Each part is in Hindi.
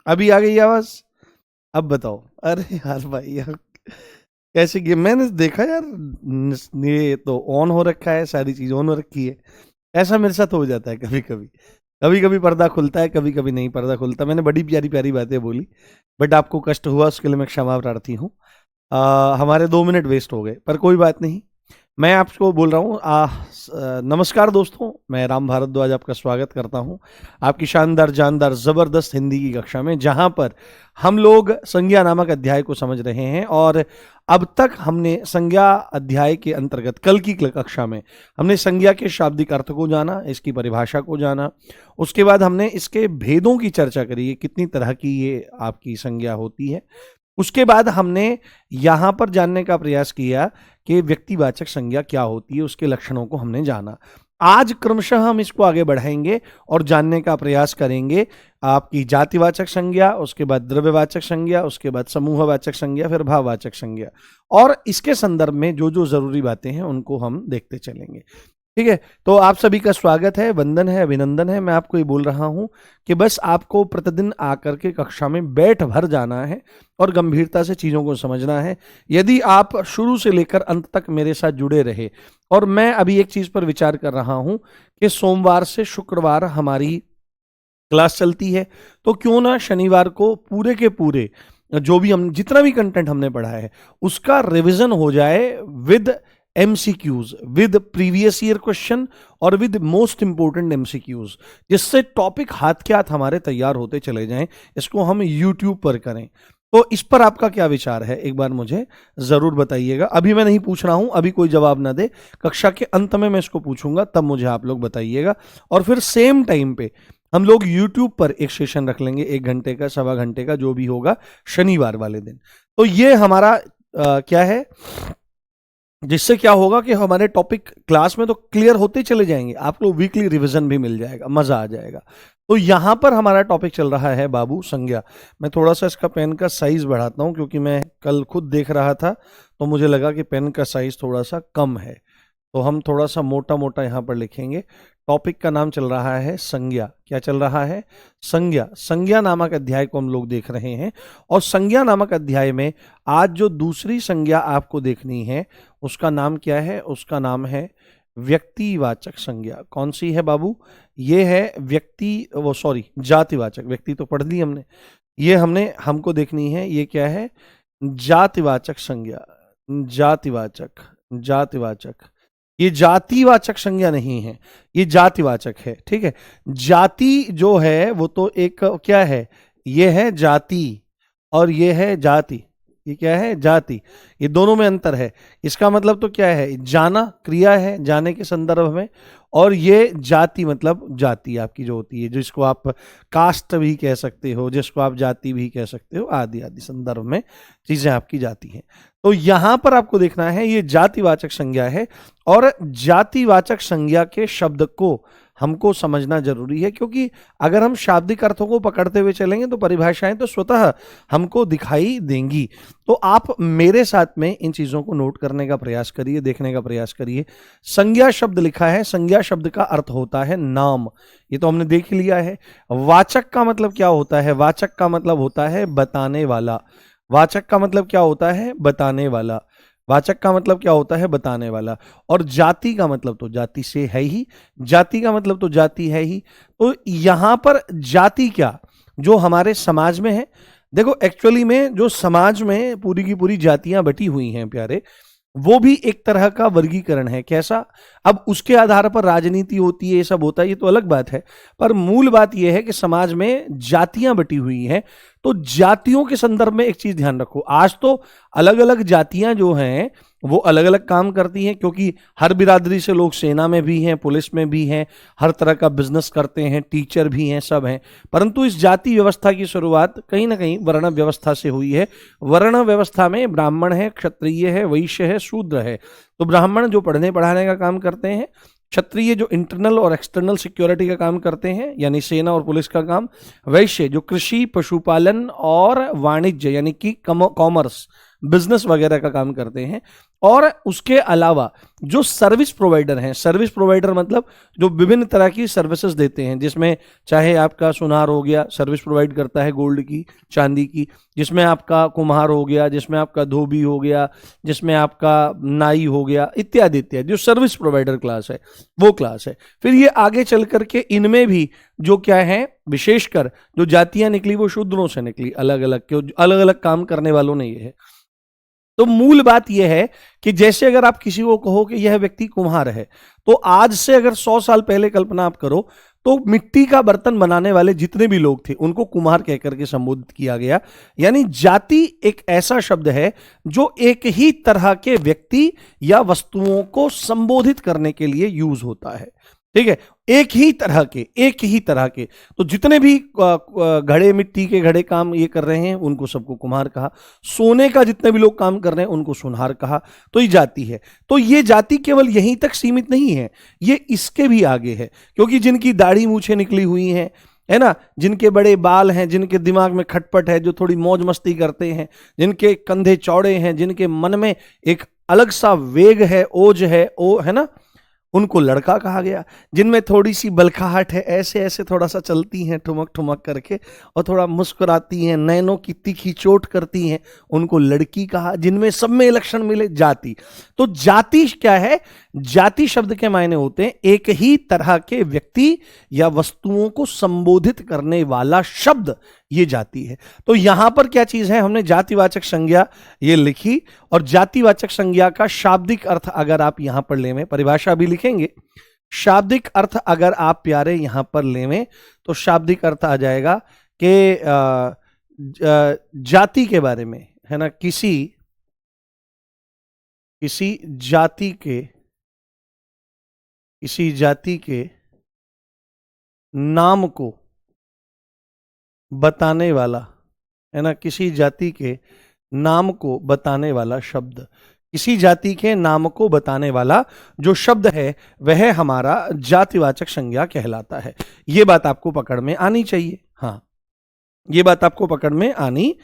अभी आ गई आवाज। अब बताओ। अरे यार भाई यार, कैसे गेम मैंने देखा यार, ये तो ऑन हो रखा है, सारी चीज ऑन हो रखी है। ऐसा मेरे साथ हो जाता है कभी कभी। कभी कभी पर्दा खुलता है, कभी कभी नहीं पर्दा खुलता। मैंने बड़ी प्यारी प्यारी बातें बोली, बट आपको कष्ट हुआ, उसके लिए मैं क्षमा प्रार्थी हूँ। हमारे 2 मिनट वेस्ट हो गए, पर कोई बात नहीं। मैं आपको बोल रहा हूँ, नमस्कार दोस्तों, मैं राम भारद्वाज आपका स्वागत करता हूँ आपकी शानदार जानदार ज़बरदस्त हिंदी की कक्षा में, जहाँ पर हम लोग संज्ञा नामक अध्याय को समझ रहे हैं। और अब तक हमने संज्ञा अध्याय के अंतर्गत कल की कक्षा में हमने संज्ञा के शाब्दिक अर्थ को जाना, इसकी परिभाषा को जाना। उसके बाद हमने इसके भेदों की चर्चा करी, कितनी तरह की ये आपकी संज्ञा होती है। उसके बाद हमने यहाँ पर जानने का प्रयास किया कि व्यक्तिवाचक संज्ञा क्या होती है, उसके लक्षणों को हमने जाना। आज क्रमशः हम इसको आगे बढ़ाएंगे और जानने का प्रयास करेंगे आपकी जातिवाचक संज्ञा, उसके बाद द्रव्यवाचक संज्ञा, उसके बाद समूहवाचक संज्ञा, फिर भाववाचक संज्ञा। और इसके संदर्भ में जो जो जरूरी बातें हैं उनको हम देखते चलेंगे। ठीक है, तो आप सभी का स्वागत है, वंदन है, अभिनंदन है। मैं आपको ये बोल रहा हूं कि बस आपको प्रतिदिन आकर के कक्षा में बैठ भर जाना है और गंभीरता से चीज़ों को समझना है। यदि आप शुरू से लेकर अंत तक मेरे साथ जुड़े रहे, और मैं अभी एक चीज़ पर विचार कर रहा हूं कि सोमवार से शुक्रवार हमारी क्लास चलती है, तो क्यों ना शनिवार को पूरे के पूरे जो भी हम जितना भी कंटेंट हमने पढ़ा है उसका रिवीजन हो जाए with MCQs, with previous year question और विद मोस्ट इंपोर्टेंट MCQs, जिससे टॉपिक हाथ के हाथ हमारे तैयार होते चले जाएं। इसको हम YouTube पर करें। तो इस पर आपका क्या विचार है, एक बार मुझे जरूर बताइएगा। अभी मैं नहीं पूछ रहा हूं, अभी कोई जवाब ना दे, कक्षा के अंत में मैं इसको पूछूंगा, तब मुझे आप लोग बताइएगा। और फिर सेम टाइम पे हम लोग YouTube पर एक सेशन रख लेंगे, 1 घंटे का, 1.25 घंटे का, जो भी होगा शनिवार वाले दिन। तो ये हमारा क्या है, जिससे क्या होगा कि हमारे टॉपिक क्लास में तो क्लियर होते चले जाएंगे, आपको वीकली रिवीजन भी मिल जाएगा, मजा आ जाएगा। तो यहां पर हमारा टॉपिक चल रहा है बाबू संज्ञा। मैं थोड़ा सा इसका पेन का साइज बढ़ाता हूं, क्योंकि मैं कल खुद देख रहा था तो मुझे लगा कि पेन का साइज थोड़ा सा कम है, तो हम थोड़ा सा मोटा मोटा यहां पर लिखेंगे। टॉपिक का नाम चल रहा है संज्ञा। क्या चल रहा है? संज्ञा। संज्ञा नामक अध्याय को हम लोग देख रहे हैं, और संज्ञा नामक अध्याय में आज जो दूसरी संज्ञा आपको देखनी है उसका नाम क्या है? उसका नाम है व्यक्तिवाचक संज्ञा। कौन सी है बाबू? ये है जातिवाचक। व्यक्ति तो पढ़ ली हमने, ये हमको देखनी है, ये क्या है? जातिवाचक संज्ञा। जातिवाचक। ये जातिवाचक संज्ञा नहीं है, ये जातिवाचक है। ठीक है, जाति जो है वो तो एक क्या है, ये है जाति और ये है जाति। ये क्या है? जाति। ये दोनों में अंतर है। इसका मतलब तो क्या है? जाना क्रिया है, जाने के संदर्भ में, और ये जाति मतलब जाति आपकी जो होती है, जिसको आप कास्ट भी कह सकते हो, जिसको आप जाति भी कह सकते हो, आदि आदि संदर्भ में चीजें आपकी जाती हैं। तो यहां पर आपको देखना है ये जातिवाचक संज्ञा है, और जातिवाचक संज्ञा के शब्द को हमको समझना जरूरी है, क्योंकि अगर हम शाब्दिक अर्थों को पकड़ते हुए चलेंगे तो परिभाषाएं तो स्वतः हमको दिखाई देंगी। तो आप मेरे साथ में इन चीजों को नोट करने का प्रयास करिए, देखने का प्रयास करिए। संज्ञा शब्द लिखा है, संज्ञा शब्द का अर्थ होता है नाम, ये तो हमने देख लिया है। वाचक का मतलब क्या होता है? वाचक का मतलब होता है बताने वाला। वाचक का मतलब क्या होता है? बताने वाला। वाचक का मतलब क्या होता है? बताने वाला। और जाति का मतलब तो जाति से है ही, जाति का मतलब तो जाति है ही। तो यहां पर जाति क्या, जो हमारे समाज में है, देखो एक्चुअली में जो समाज में पूरी की पूरी जातियां बटी हुई हैं प्यारे, वो भी एक तरह का वर्गीकरण है। कैसा? अब उसके आधार पर राजनीति होती है, ये सब होता है, ये तो अलग बात है, पर मूल बात यह है कि समाज में जातियां बटी हुई हैं। तो जातियों के संदर्भ में एक चीज ध्यान रखो, आज तो अलग अलग जातियां जो हैं वो अलग अलग काम करती हैं, क्योंकि हर बिरादरी से लोग सेना में भी हैं, पुलिस में भी हैं, हर तरह का बिजनेस करते हैं, टीचर भी हैं, सब हैं। परंतु इस जाति व्यवस्था की शुरुआत कहीं ना कहीं वर्ण व्यवस्था से हुई है। वर्ण व्यवस्था में ब्राह्मण है, क्षत्रिय है, वैश्य है, शूद्र है। तो ब्राह्मण जो पढ़ने पढ़ाने का काम करते हैं, क्षत्रिय जो इंटरनल और एक्सटर्नल सिक्योरिटी का काम करते हैं यानी सेना और पुलिस का काम, वैश्य जो कृषि, पशुपालन और वाणिज्य यानी कि कॉमर्स बिजनेस वगैरह का काम करते हैं। और उसके अलावा जो सर्विस प्रोवाइडर हैं, सर्विस प्रोवाइडर मतलब जो विभिन्न तरह की सर्विसेज देते हैं, जिसमें चाहे आपका सुनार हो गया, सर्विस प्रोवाइड करता है गोल्ड की, चांदी की, जिसमें आपका कुम्हार हो गया, जिसमें आपका धोबी हो गया, जिसमें आपका नाई हो गया, इत्यादि इत्यादि, जो सर्विस प्रोवाइडर क्लास है वो क्लास है। फिर ये आगे चल करके इनमें भी जो क्या है, विशेषकर जो जातियां निकली वो शूद्रों से निकली, अलग अलग काम करने वालों ने ये है। तो मूल बात यह है कि जैसे अगर आप किसी को कहो कि यह व्यक्ति कुम्हार है, तो आज से अगर 100 साल पहले कल्पना आप करो तो मिट्टी का बर्तन बनाने वाले जितने भी लोग थे उनको कुम्हार कहकर के संबोधित किया गया। यानी जाति एक ऐसा शब्द है जो एक ही तरह के व्यक्ति या वस्तुओं को संबोधित करने के लिए यूज होता है। ठीक है, एक ही तरह के तो जितने भी घड़े, मिट्टी के घड़े काम ये कर रहे हैं उनको सबको कुम्हार कहा। सोने का जितने भी लोग काम कर रहे हैं उनको सुनहार कहा। तो ये जाति है। तो ये जाति केवल यहीं तक सीमित नहीं है, ये इसके भी आगे है, क्योंकि जिनकी दाढ़ी मूछें निकली हुई हैं, है ना, जिनके बड़े बाल हैं, जिनके दिमाग में खटपट है, जो थोड़ी मौज मस्ती करते हैं, जिनके कंधे चौड़े हैं, जिनके मन में एक अलग सा वेग है, ओज है, ओ है ना, उनको लड़का कहा गया। जिनमें थोड़ी सी बलखाहट है, ऐसे ऐसे थोड़ा सा चलती हैं ठुमक ठुमक करके और थोड़ा मुस्कुराती हैं, नैनों की तीखी चोट करती हैं, उनको लड़की कहा। जिनमें सब में लक्षण मिले, जाति। तो जाति क्या है? जाति शब्द के मायने होते हैं एक ही तरह के व्यक्ति या वस्तुओं को संबोधित करने वाला शब्द, ये जाति है। तो यहां पर क्या चीज है, हमने जातिवाचक संज्ञा ये लिखी, और जातिवाचक संज्ञा का शाब्दिक अर्थ अगर आप यहां पर लेवें, परिभाषा भी लिखेंगे, शाब्दिक अर्थ अगर आप प्यारे यहां पर लेवें तो शाब्दिक अर्थ आ जाएगा कि जाति के बारे में, है ना, किसी जाति के नाम को बताने वाला, है ना, किसी जाति के नाम को बताने वाला शब्द, किसी जाति के नाम को बताने वाला जो शब्द है वह हमारा जातिवाचक संज्ञा कहलाता है। यह बात आपको पकड़ में आनी चाहिए। हाँ, यह बात आपको पकड़ में आनी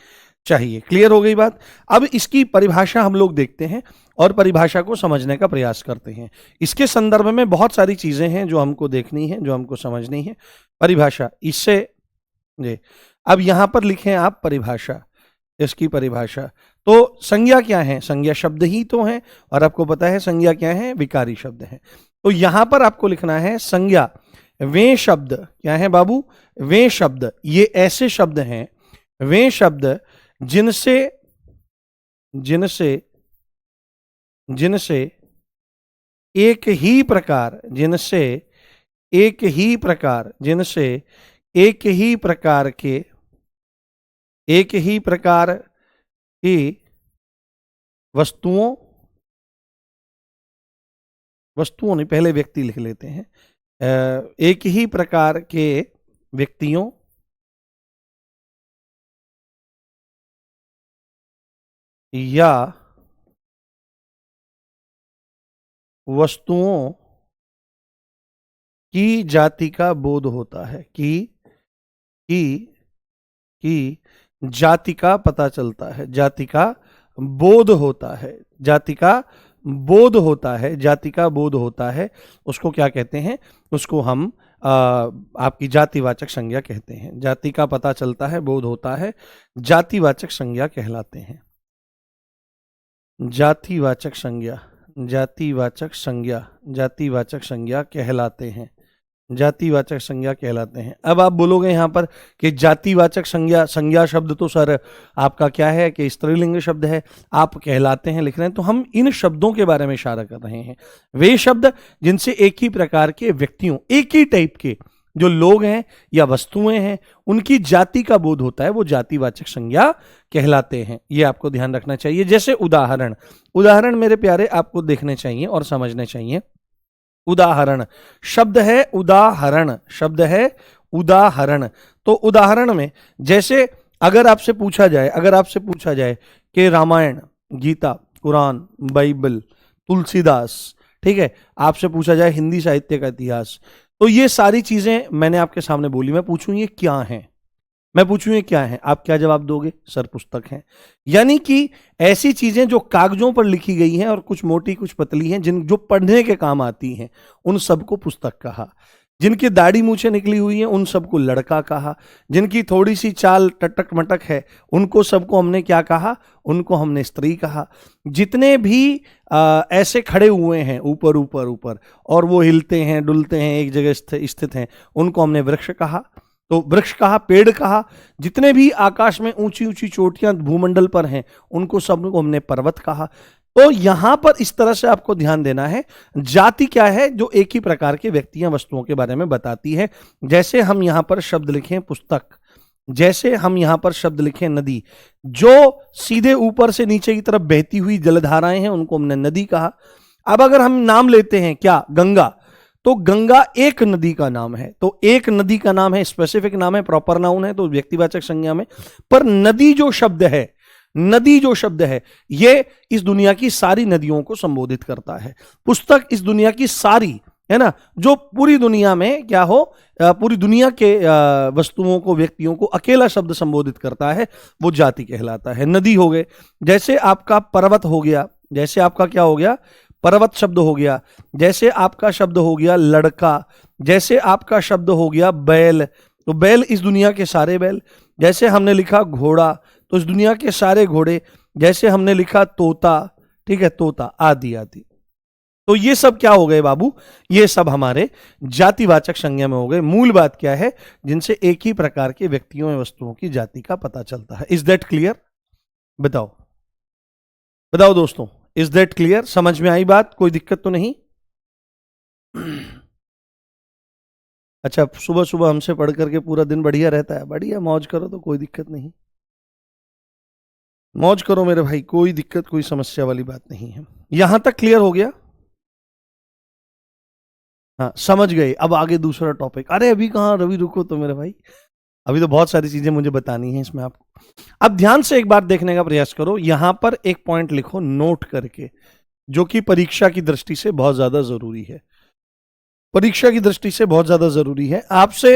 चाहिए। क्लियर हो गई बात? अब इसकी परिभाषा हम लोग देखते हैं और परिभाषा को समझने का प्रयास करते हैं। इसके संदर्भ में बहुत सारी चीजें हैं जो हमको देखनी है, जो हमको समझनी है। परिभाषा, इससे जी अब यहां पर लिखें आप परिभाषा, इसकी परिभाषा। तो संज्ञा क्या है? संज्ञा शब्द ही तो है, और आपको पता है संज्ञा क्या है? विकारी शब्द है। तो यहां पर आपको लिखना है संज्ञा वे शब्द, क्या है बाबू? वे शब्द, ये ऐसे शब्द हैं, वे शब्द जिनसे एक ही प्रकार की वस्तुओं नहीं, पहले व्यक्ति लिख लेते हैं, एक ही प्रकार के व्यक्तियों या वस्तुओं की जाति का बोध होता है, की जाति का पता चलता है, जाति का बोध होता है, जाति का बोध होता है। उसको क्या कहते हैं? उसको हम आपकी जातिवाचक संज्ञा कहते हैं। जाति का पता चलता है, बोध होता है, जातिवाचक संज्ञा कहलाते हैं। जातिवाचक संज्ञा कहलाते हैं। अब आप बोलोगे यहां पर कि जातिवाचक संज्ञा शब्द तो सर आपका क्या है कि स्त्रीलिंग शब्द है, आप कहलाते हैं लिख रहे हैं। तो हम इन शब्दों के बारे में इशारा कर रहे हैं, वे शब्द जिनसे एक ही प्रकार के व्यक्तियों, एक ही टाइप के जो लोग हैं या वस्तुएं हैं, उनकी जाति का बोध होता है, वो जातिवाचक संज्ञा कहलाते हैं। ये आपको ध्यान रखना चाहिए। जैसे उदाहरण मेरे प्यारे आपको देखने चाहिए और समझने चाहिए। उदाहरण शब्द है, उदाहरण। तो उदाहरण में जैसे अगर आपसे पूछा जाए कि रामायण, गीता, कुरान, बाइबल, तुलसीदास, ठीक है, आपसे पूछा जाए हिंदी साहित्य का इतिहास, तो ये सारी चीजें मैंने आपके सामने बोली, मैं पूछूं ये क्या हैं? मैं पूछूं ये क्या है, आप क्या जवाब दोगे? सर पुस्तक है। यानी कि ऐसी चीजें जो कागजों पर लिखी गई हैं और कुछ मोटी कुछ पतली हैं, जिन जो पढ़ने के काम आती हैं, उन सबको पुस्तक कहा। जिनकी दाढ़ी मूछें निकली हुई हैं उन सबको लड़का कहा। जिनकी थोड़ी सी चाल टटक मटक है उनको सबको हमने क्या कहा? उनको हमने स्त्री कहा। जितने भी ऐसे खड़े हुए हैं ऊपर ऊपर ऊपर और वो हिलते हैं डुलते हैं एक जगह स्थित हैं, उनको हमने वृक्ष कहा। तो वृक्ष कहा, पेड़ कहा। जितने भी आकाश में ऊंची ऊंची चोटियां भूमंडल पर हैं उनको सबको हमने पर्वत कहा। तो यहां पर इस तरह से आपको ध्यान देना है, जाति क्या है? जो एक ही प्रकार के व्यक्तियां वस्तुओं के बारे में बताती है। जैसे हम यहां पर शब्द लिखें पुस्तक, जैसे हम यहां पर शब्द लिखें नदी, जो सीधे ऊपर से नीचे की तरफ बहती हुई जलधाराएं हैं उनको हमने नदी कहा। अब अगर हम नाम लेते हैं क्या? गंगा, तो गंगा एक नदी का नाम है। तो एक नदी का नाम है, स्पेसिफिक नाम है, प्रॉपर नाउन है, तो व्यक्तिवाचक संज्ञा में। पर नदी जो शब्द है, नदी जो शब्द है, ये इस दुनिया की सारी नदियों को संबोधित करता है। पुस्तक इस दुनिया की सारी, है ना, जो पूरी दुनिया में क्या हो, पूरी दुनिया के वस्तुओं को, व्यक्तियों को अकेला शब्द संबोधित करता है, वो जाति कहलाता है। नदी हो गए, जैसे आपका पर्वत हो गया, जैसे आपका क्या हो गया? पर्वत शब्द हो गया। जैसे आपका शब्द हो गया लड़का, जैसे आपका शब्द हो गया बैल, तो बैल इस दुनिया के सारे बैल। जैसे हमने लिखा घोड़ा, तो इस दुनिया के सारे घोड़े। जैसे हमने लिखा तोता, ठीक है, तोता, आदि आदि। तो ये सब क्या हो गए बाबू? ये सब हमारे जातिवाचक संज्ञा में हो गए। मूल बात क्या है? जिनसे एक ही प्रकार के व्यक्तियों एवं वस्तुओं की जाति का पता चलता है। Is that clear? बताओ बताओ दोस्तों, इज दैट क्लियर? समझ में आई बात? कोई दिक्कत तो नहीं? अच्छा, सुबह सुबह हमसे पढ़ करके पूरा दिन बढ़िया रहता है। बढ़िया, मौज करो, तो कोई दिक्कत नहीं, मौज करो मेरे भाई, कोई दिक्कत कोई समस्या वाली बात नहीं है। यहां तक क्लियर हो गया? हाँ, समझ गए। अब आगे दूसरा टॉपिक। अरे अभी कहाँ रवि, रुको तो मेरे भाई, अभी तो बहुत सारी चीजें मुझे बतानी है इसमें आपको। अब ध्यान से एक बार देखने का प्रयास करो। यहां पर एक पॉइंट लिखो नोट करके, जो कि परीक्षा की दृष्टि से बहुत ज्यादा जरूरी है। परीक्षा की दृष्टि से बहुत ज्यादा जरूरी है। आपसे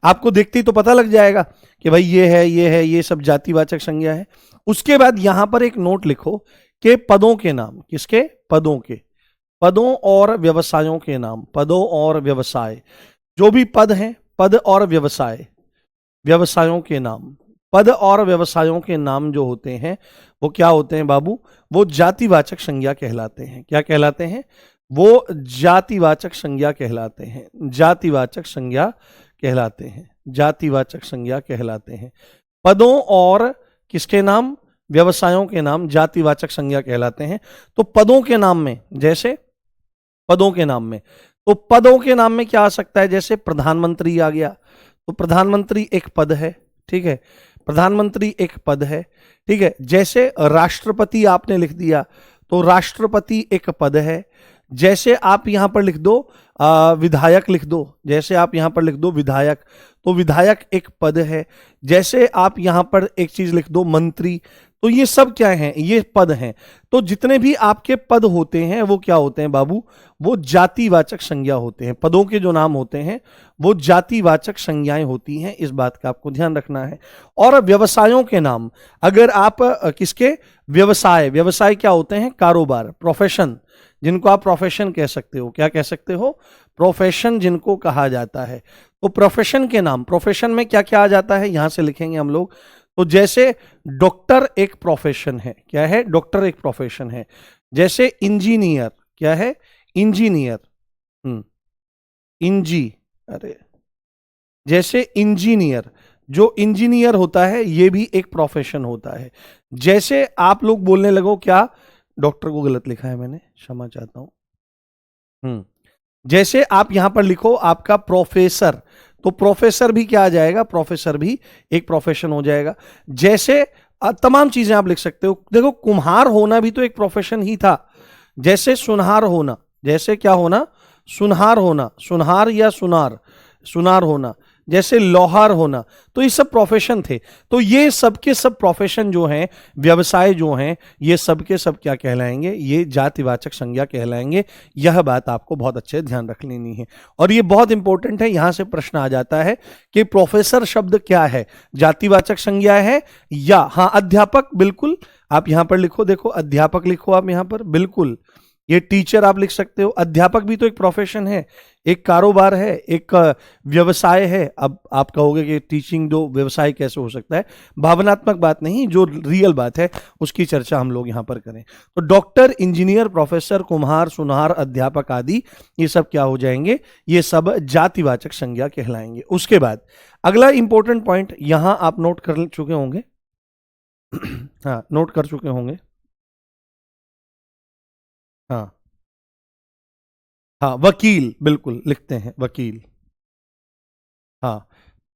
आपको देखते ही तो पता लग जाएगा कि भाई ये है, ये है, ये सब जातिवाचक संज्ञा है। उसके बाद यहां पर एक नोट लिखो कि पदों के नाम, किसके? पदों के, पदों और व्यवसायों के नाम, पदों और व्यवसाय, जो भी पद हैं, पद और व्यवसाय, व्यवसायों के नाम, पद और व्यवसायों के नाम जो होते हैं वो क्या होते हैं बाबू? वो जातिवाचक संज्ञा कहलाते हैं। क्या कहलाते हैं? वो जातिवाचक संज्ञा कहलाते हैं। जातिवाचक संज्ञा कहलाते हैं। जातिवाचक संज्ञा कहलाते हैं। पदों और किसके नाम? व्यवसायों के नाम जातिवाचक संज्ञा कहलाते हैं। तो पदों के नाम में, जैसे पदों के नाम में, तो पदों के नाम में क्या आ सकता है? जैसे प्रधानमंत्री आ गया, तो प्रधानमंत्री एक पद है, ठीक है, प्रधानमंत्री एक पद है, ठीक है। जैसे राष्ट्रपति आपने लिख दिया, तो राष्ट्रपति एक पद है। जैसे आप यहां पर लिख दो विधायक लिख दो, जैसे आप यहां पर लिख दो विधायक, तो विधायक एक पद है। जैसे आप यहां पर एक चीज लिख दो मंत्री, तो ये सब क्या हैं? ये पद हैं। तो जितने भी आपके पद होते हैं वो क्या होते हैं बाबू? वो जातिवाचक संज्ञा होते हैं। पदों के जो नाम होते हैं वो जातिवाचक संज्ञाएं होती हैं, इस बात का आपको ध्यान रखना है। और व्यवसायों के नाम, अगर आप किसके? व्यवसाय, व्यवसाय क्या होते हैं? कारोबार, प्रोफेशन, जिनको आप प्रोफेशन कह सकते हो। क्या कह सकते हो? प्रोफेशन जिनको कहा जाता है। तो प्रोफेशन के नाम, प्रोफेशन में क्या क्या आ जाता है यहां से लिखेंगे हम लोग। तो जैसे डॉक्टर एक प्रोफेशन है, क्या है? डॉक्टर एक प्रोफेशन है। जैसे इंजीनियर, क्या है? इंजीनियर, अरे जैसे इंजीनियर, जो इंजीनियर होता है ये भी एक प्रोफेशन होता है। जैसे आप लोग बोलने लगो, क्या डॉक्टर को गलत लिखा है मैंने, क्षमा चाहता हूं। जैसे आप यहां पर लिखो आपका प्रोफेसर, तो प्रोफेसर भी क्या आ जाएगा? प्रोफेसर भी एक प्रोफेशन हो जाएगा। जैसे तमाम चीजें आप लिख सकते हो। देखो, कुम्हार होना भी तो एक प्रोफेशन ही था। जैसे सुनहार होना, जैसे क्या होना? सुनहार होना, सुनहार या सुनार, सुनार होना। जैसे लोहार होना, तो ये सब प्रोफेशन थे। तो ये सब के सब प्रोफेशन जो हैं, व्यवसाय जो हैं, ये सब के सब क्या कहलाएंगे? ये जातिवाचक संज्ञा कहलाएंगे। यह बात आपको बहुत अच्छे ध्यान रख लेनी है। और ये बहुत इंपॉर्टेंट है, यहां से प्रश्न आ जाता है कि प्रोफेसर शब्द क्या है, जातिवाचक संज्ञा है या हाँ अध्यापक? बिल्कुल, आप यहां पर लिखो, देखो अध्यापक लिखो आप यहां पर, बिल्कुल ये टीचर आप लिख सकते हो। अध्यापक भी तो एक प्रोफेशन है, एक कारोबार है, एक व्यवसाय है। अब आप कहोगे कि टीचिंग जो व्यवसाय कैसे हो सकता है? भावनात्मक बात नहीं, जो रियल बात है उसकी चर्चा हम लोग यहां पर करें। तो डॉक्टर, इंजीनियर, प्रोफेसर, कुम्हार, सुनार, अध्यापक आदि ये सब क्या हो जाएंगे? ये सब जातिवाचक संज्ञा कहलाएंगे। उसके बाद अगला इंपॉर्टेंट पॉइंट यहां आप नोट कर चुके होंगे हाँ, नोट कर चुके होंगे। हाँ हाँ, वकील, बिल्कुल लिखते हैं वकील। हाँ,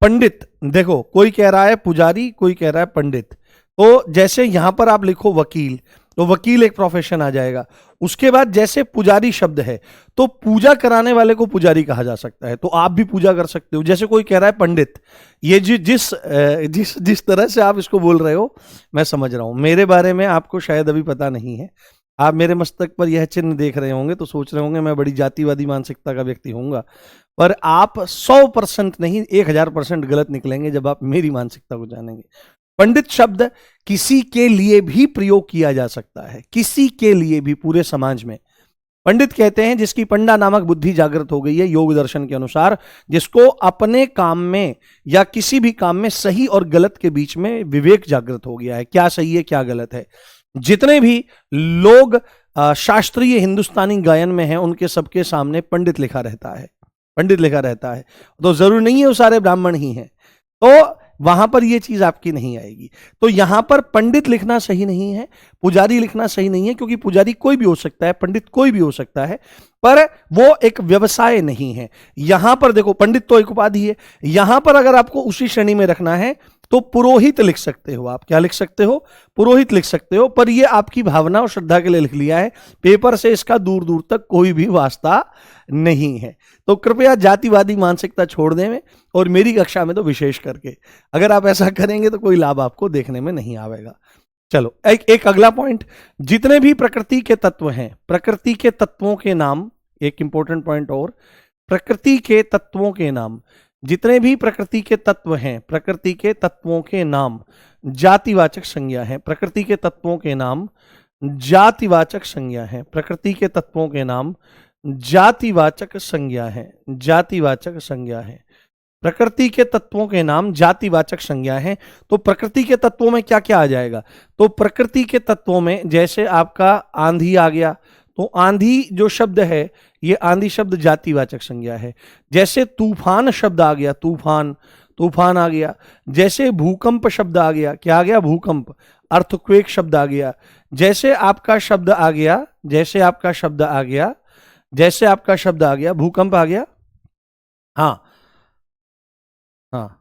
पंडित, देखो कोई कह रहा है पुजारी, कोई कह रहा है पंडित। तो जैसे यहां पर आप लिखो वकील, तो वकील एक प्रोफेशन आ जाएगा। उसके बाद जैसे पुजारी शब्द है, तो पूजा कराने वाले को पुजारी कहा जा सकता है, तो आप भी पूजा कर सकते हो। जैसे कोई कह रहा है पंडित, ये जिस जिस तरह से आप इसको बोल रहे हो मैं समझ रहा हूं। मेरे बारे में आपको शायद अभी पता नहीं है, आप मेरे मस्तक पर यह चिन्ह देख रहे होंगे तो सोच रहे होंगे मैं बड़ी जातिवादी मानसिकता का व्यक्ति होऊंगा, पर आप 100% नहीं 1000% गलत निकलेंगे जब आप मेरी मानसिकता को जानेंगे। पंडित शब्द किसी के लिए भी प्रयोग किया जा सकता है, किसी के लिए भी, पूरे समाज में। पंडित कहते हैं जिसकी पंडा नामक बुद्धि जागृत हो गई है योग दर्शन के अनुसार, जिसको अपने काम में या किसी भी काम में सही और गलत के बीच में विवेक जागृत हो गया है, क्या सही है क्या गलत है। जितने भी लोग शास्त्रीय हिंदुस्तानी गायन में हैं उनके सबके सामने पंडित लिखा रहता है, पंडित लिखा रहता है। तो जरूरी नहीं है वो सारे ब्राह्मण ही हैं, तो वहां पर ये चीज आपकी नहीं आएगी। तो यहां पर पंडित लिखना सही नहीं है, पुजारी लिखना सही नहीं है, क्योंकि पुजारी कोई भी हो सकता है, पंडित कोई भी हो सकता है, पर वो एक व्यवसाय नहीं है। यहां पर देखो पंडित तो एक उपाधि है, यहां पर अगर आपको उसी श्रेणी में रखना है तो पुरोहित लिख सकते हो आप। क्या लिख सकते हो? पुरोहित लिख सकते हो, पर ये आपकी भावना और श्रद्धा के लिए लिख लिया है, पेपर से इसका दूर दूर तक कोई भी वास्ता नहीं है। तो कृपया जातिवादी मानसिकता छोड़ दें, और मेरी कक्षा में तो विशेष करके अगर आप ऐसा करेंगे तो कोई लाभ आपको देखने में नहीं आएगा। चलो एक अगला पॉइंट, जितने भी प्रकृति के तत्व हैं, प्रकृति के तत्वों के नाम, एक इंपॉर्टेंट पॉइंट और, प्रकृति के तत्वों के नाम, जितने भी प्रकृति के तत्व हैं, प्रकृति के तत्वों के नाम जातिवाचक संज्ञा है। प्रकृति के तत्वों के नाम जातिवाचक संज्ञा है, प्रकृति के तत्वों के नाम जातिवाचक संज्ञा है, जातिवाचक संज्ञा है। प्रकृति के तत्वों के नाम जातिवाचक संज्ञा है। तो प्रकृति के तत्वों में क्या क्या आ जाएगा? तो प्रकृति के तत्वों में जैसे आपका आंधी आ गया, तो आंधी जो शब्द है, ये आंधी शब्द जातिवाचक संज्ञा है। जैसे तूफान शब्द आ गया, तूफान, तूफान आ गया। जैसे भूकंप शब्द आ गया, क्या आ गया? भूकंप, अर्थक्वेक शब्द आ गया। जैसे आपका शब्द आ गया, जैसे आपका शब्द आ गया, जैसे आपका शब्द आ गया, भूकंप आ गया। हाँ हाँ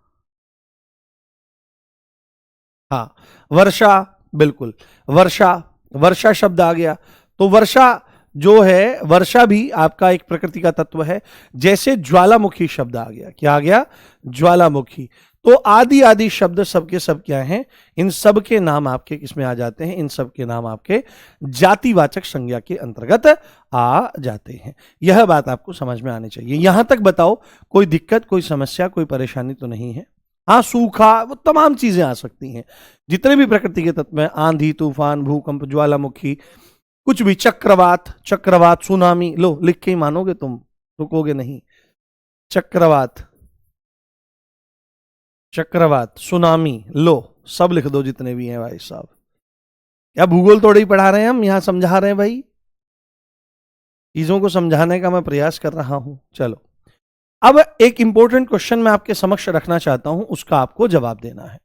हाँ, वर्षा, बिल्कुल, वर्षा, वर्षा शब्द आ गया। तो वर्षा जो है, वर्षा भी आपका एक प्रकृति का तत्व है। जैसे ज्वालामुखी शब्द आ गया, क्या आ गया? ज्वालामुखी। तो आदि आदि शब्द सबके सब क्या हैं? इन सब के नाम आपके किसमें आ जाते हैं? इन सब के नाम आपके जातिवाचक संज्ञा के अंतर्गत आ जाते हैं। यह बात आपको समझ में आनी चाहिए। यहां तक बताओ, कोई दिक्कत, कोई समस्या, कोई परेशानी तो नहीं है? हाँ, सूखा, वो तमाम चीजें आ सकती हैं। जितने भी प्रकृति के तत्व हैं, आंधी, तूफान, भूकंप, ज्वालामुखी, कुछ भी, चक्रवात, चक्रवात, सुनामी, लो लिख के ही मानोगे तुम, रुकोगे नहीं। चक्रवात, चक्रवात, सुनामी, लो सब लिख दो जितने भी हैं भाई साहब। क्या भूगोल थोड़ी ही पढ़ा रहे हैं हम, यहां समझा रहे हैं भाई, चीजों को समझाने का मैं प्रयास कर रहा हूं। चलो, अब एक इंपॉर्टेंट क्वेश्चन मैं आपके समक्ष रखना चाहता हूं, उसका आपको जवाब देना है।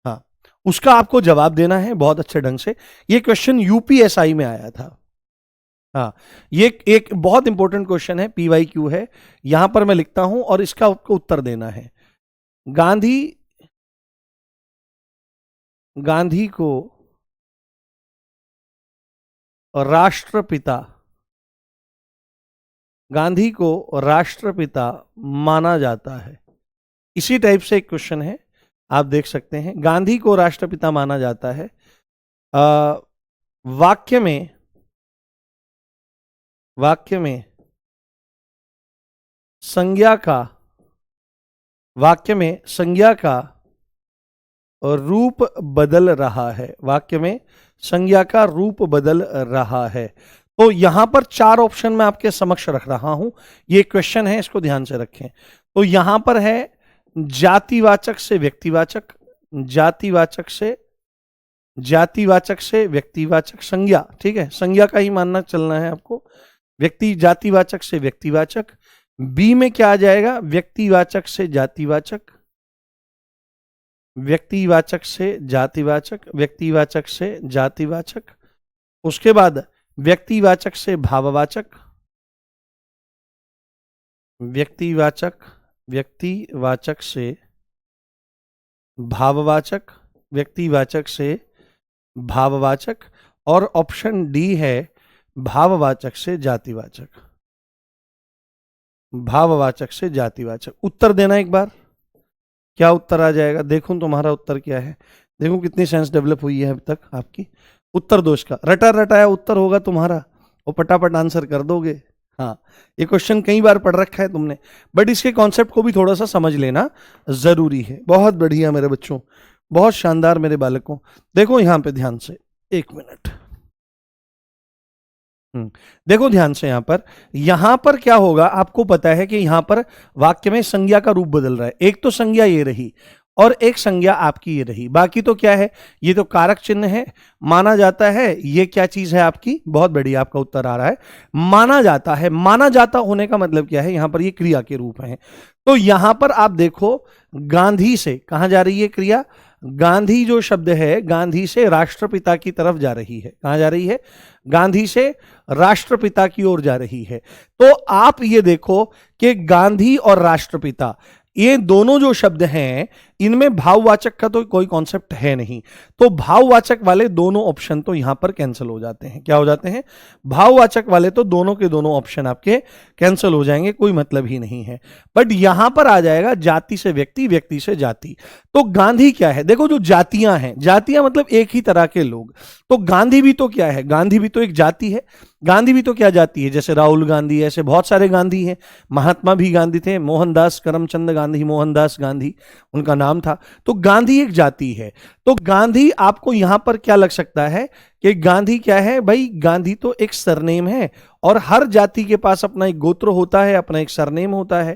हाँ, उसका आपको जवाब देना है बहुत अच्छे ढंग से। ये क्वेश्चन यूपीएसआई में आया था। हाँ, ये एक बहुत इंपॉर्टेंट क्वेश्चन है, पीवाईक्यू है। यहां पर मैं लिखता हूं और इसका आपको उत्तर देना है। गांधी, गांधी को राष्ट्रपिता, गांधी को राष्ट्रपिता माना जाता है। इसी टाइप से एक क्वेश्चन है, आप देख सकते हैं। गांधी को राष्ट्रपिता माना जाता है। वाक्य में संज्ञा का रूप बदल रहा है। वाक्य में संज्ञा का रूप बदल रहा है। तो यहां पर 4 ऑप्शन मैं आपके समक्ष रख रहा हूं। ये क्वेश्चन है, इसको ध्यान से रखें। तो यहां पर है जातिवाचक से व्यक्तिवाचक, जातिवाचक से व्यक्तिवाचक संज्ञा, ठीक है, संज्ञा का ही मानना चलना है आपको। जातिवाचक से व्यक्तिवाचक। बी में क्या आ जाएगा? व्यक्तिवाचक से जातिवाचक, व्यक्तिवाचक से जातिवाचक। उसके बाद व्यक्तिवाचक से भाववाचक, व्यक्तिवाचक से भाववाचक, और ऑप्शन डी है भाववाचक से जातिवाचक। उत्तर देना एक बार, क्या उत्तर आ जाएगा? देखूं तुम्हारा उत्तर क्या है, देखूं कितनी सेंस डेवलप हुई है अभी तक आपकी। उत्तर दोष का रटा रटाया उत्तर होगा तुम्हारा, और पटापट आंसर कर दोगे। हाँ, ये क्वेश्चन कई बार पढ़ रखा है तुमने, बट इसके कॉन्सेप्ट को भी थोड़ा सा समझ लेना जरूरी है। बहुत बढ़िया मेरे बच्चों, बहुत शानदार मेरे बालकों। देखो यहां पे ध्यान से, 1 मिनट। देखो ध्यान से, यहां पर क्या होगा, आपको पता है कि यहां पर वाक्य में संज्ञा का रूप बदल रहा है। एक तो संज्ञा ये रही और एक संज्ञा आपकी ये रही, बाकी तो क्या है, ये तो कारक चिन्ह है, माना जाता है। ये क्या चीज है आपकी? बहुत बढ़िया, आपका उत्तर आ रहा है, माना जाता है। माना जाता होने का मतलब क्या है? यहां पर ये क्रिया के रूप है। तो यहां पर आप देखो, गांधी से कहां जा रही है क्रिया? गांधी जो शब्द है, गांधी से राष्ट्रपिता की तरफ जा रही है। कहां जा रही है? गांधी से राष्ट्रपिता की ओर जा रही है। तो आप ये देखो कि गांधी और राष्ट्रपिता, ये दोनों जो शब्द हैं, इनमें भाववाचक का तो कोई कॉन्सेप्ट है नहीं। तो भाववाचक वाले दोनों ऑप्शन तो यहां पर कैंसिल हो जाते हैं। क्या हो जाते हैं? भाववाचक वाले तो दोनों के दोनों ऑप्शन आपके कैंसिल हो जाएंगे, कोई मतलब ही नहीं है। बट यहां पर आ जाएगा जाति से व्यक्ति, व्यक्ति से जाति। तो गांधी क्या है? देखो, जो जातियां हैं, जातियां मतलब एक ही तरह के लोग। तो गांधी भी तो क्या है? गांधी भी तो एक जाति है। गांधी भी तो क्या जाति है? जैसे राहुल गांधी, ऐसे बहुत सारे गांधी हैं। महात्मा भी गांधी थे, मोहनदास करमचंद गांधी, मोहनदास गांधी उनका नाम था। तो गांधी एक जाति है। तो गांधी आपको यहां पर क्या लग सकता है कि गांधी क्या है भाई? गांधी तो एक सरनेम है, और हर जाति के पास अपना एक गोत्र होता है, अपना एक सरनेम होता है।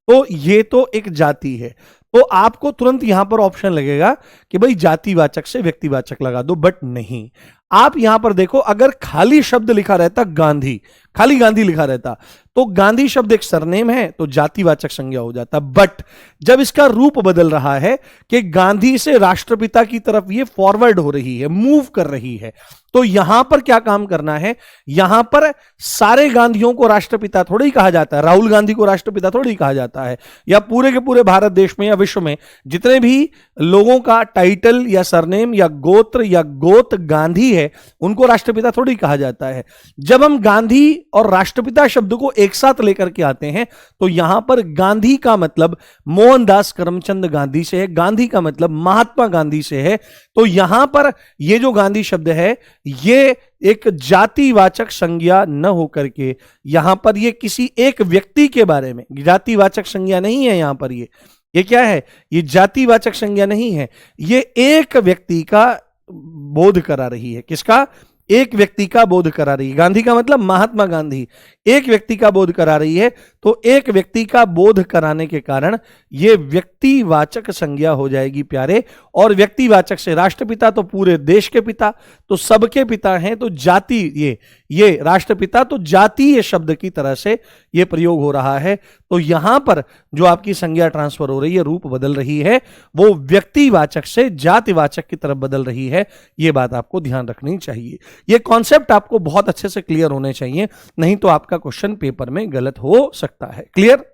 तो ये तो एक जाति है। तो आपको तुरंत यहां पर ऑप्शन लगेगा कि भाई जातिवाचक से व्यक्तिवाचक लगा दो, बट नहीं। आप यहां पर देखो, अगर खाली शब्द लिखा रहता गांधी, खाली गांधी लिखा रहता, तो गांधी शब्द एक सरनेम है, तो जातिवाचक संज्ञा हो जाता। बट जब इसका रूप बदल रहा है कि गांधी से राष्ट्रपिता की तरफ ये फॉरवर्ड हो रही है, मूव कर रही है, तो यहां पर क्या काम करना है? यहां पर सारे गांधियों को राष्ट्रपिता थोड़ी ही कहा जाता है, राहुल गांधी को राष्ट्रपिता थोड़ी ही कहा जाता है, या पूरे के पूरे भारत देश में या विश्व में जितने भी लोगों का टाइटल या सरनेम या गोत्र या गोत गांधी है, उनको राष्ट्रपिता थोड़ी कहा जाता है। जब हम गांधी और राष्ट्रपिता शब्द को एक साथ लेकर के आते हैं, तो यहां पर गांधी का मतलब मोहनदास करमचंद गांधी से है, गांधी का मतलब महात्मा गांधी से है। तो यहां पर ये जो गांधी शब्द है, ये एक जातिवाचक संज्ञा न होकर के यहां पर ये किसी एक व्यक्ति के बारे में, जातिवाचक संज्ञा नहीं है यहां पर। ये क्या है? ये जातिवाचक संज्ञा नहीं है, ये एक व्यक्ति का बोध करा रही है। किसका? एक व्यक्ति का बोध करा रही है। गांधी का मतलब महात्मा गांधी, एक व्यक्ति का बोध करा रही है। तो एक व्यक्ति का बोध कराने के कारण यह व्यक्तिवाचक संज्ञा हो जाएगी प्यारे। और व्यक्तिवाचक से राष्ट्रपिता तो पूरे देश के पिता, तो सबके पिता हैं, तो जाति, ये राष्ट्रपिता तो जातीय शब्द की तरह से यह प्रयोग हो रहा है। तो यहां पर जो आपकी संज्ञा ट्रांसफर हो रही है, रूप बदल रही है, वो व्यक्तिवाचक से जातिवाचक की तरफ बदल रही है। यह बात आपको ध्यान रखनी चाहिए। ये कॉन्सेप्ट आपको बहुत अच्छे से क्लियर होने चाहिए, नहीं तो आपका क्वेश्चन पेपर में गलत हो सकता है। क्लियर?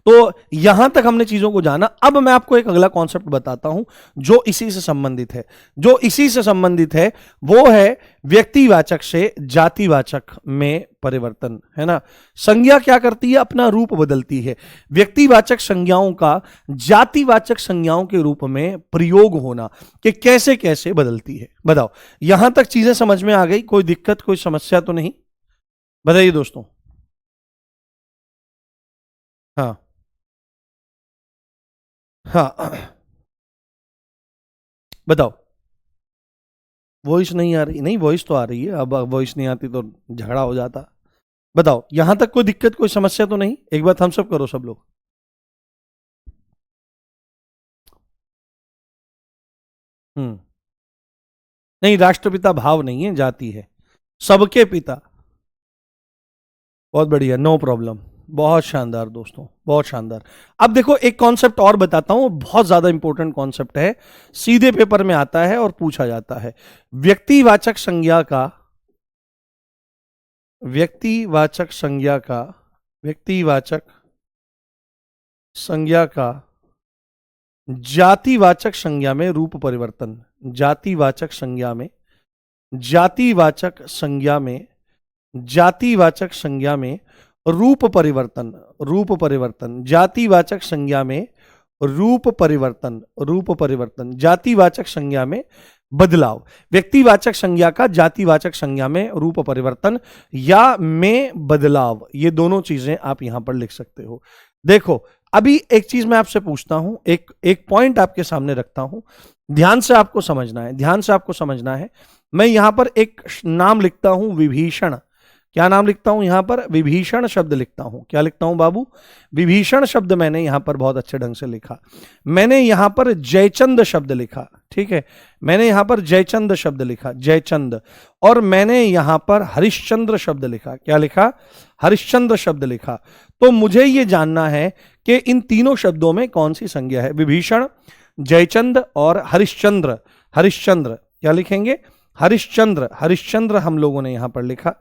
तो यहां तक हमने चीजों को जाना। अब मैं आपको एक अगला कॉन्सेप्ट बताता हूं जो इसी से संबंधित है। जो इसी से संबंधित है वो है व्यक्तिवाचक से जातिवाचक में परिवर्तन, है ना। संज्ञा क्या करती है? अपना रूप बदलती है। व्यक्तिवाचक संज्ञाओं का जातिवाचक संज्ञाओं के रूप में प्रयोग होना कि कैसे कैसे बदलती है। बताओ, यहां तक चीजें समझ में आ गई? कोई दिक्कत, कोई समस्या तो नहीं? बताइए दोस्तों। हाँ हाँ, बताओ। वॉइस नहीं आ रही? नहीं, वॉइस तो आ रही है। अब वॉइस नहीं आती तो झगड़ा हो जाता। बताओ, यहां तक कोई दिक्कत, कोई समस्या तो नहीं? एक बार थम्स अप करो सब लोग। हम्म। नहीं, राष्ट्रपिता भाव नहीं है, जाति है। सबके पिता। बहुत बढ़िया, नो प्रॉब्लम। बहुत शानदार दोस्तों, बहुत शानदार। अब देखो, एक कॉन्सेप्ट और बताता हूं, बहुत ज्यादा इंपॉर्टेंट कॉन्सेप्ट है, सीधे पेपर में आता है और पूछा जाता है। व्यक्तिवाचक संज्ञा का व्यक्तिवाचक संज्ञा का व्यक्तिवाचक संज्ञा का जातिवाचक संज्ञा में रूप परिवर्तन। जातिवाचक संज्ञा में जातिवाचक संज्ञा में जातिवाचक संज्ञा में रूप परिवर्तन। रूप परिवर्तन। जातिवाचक संज्ञा में रूप परिवर्तन। रूप परिवर्तन। जातिवाचक संज्ञा में बदलाव। व्यक्तिवाचक संज्ञा का जातिवाचक संज्ञा में रूप परिवर्तन या में बदलाव, ये दोनों चीजें आप यहां पर लिख सकते हो। देखो, अभी एक चीज मैं आपसे पूछता हूं, एक पॉइंट आपके सामने रखता हूं, ध्यान से आपको समझना है, ध्यान से आपको समझना है। मैं यहां पर एक नाम लिखता हूं, विभीषण। क्या नाम लिखता हूं यहां पर? विभीषण शब्द लिखता हूं। क्या लिखता हूं बाबू? विभीषण शब्द मैंने यहां पर बहुत अच्छे ढंग से लिखा। मैंने यहां पर जयचंद शब्द लिखा, ठीक है। मैंने यहां पर जयचंद शब्द लिखा, जयचंद। और मैंने यहां पर हरिश्चंद्र शब्द लिखा। क्या लिखा? हरिश्चंद्र शब्द लिखा। तो मुझे यह जानना है कि इन तीनों शब्दों में कौन सी संज्ञा है? विभीषण, जयचंद और हरिश्चंद्र। हरिश्चंद्र क्या लिखेंगे? हरिश्चंद्र। हरिश्चंद्र हम लोगों ने यहां पर लिखा।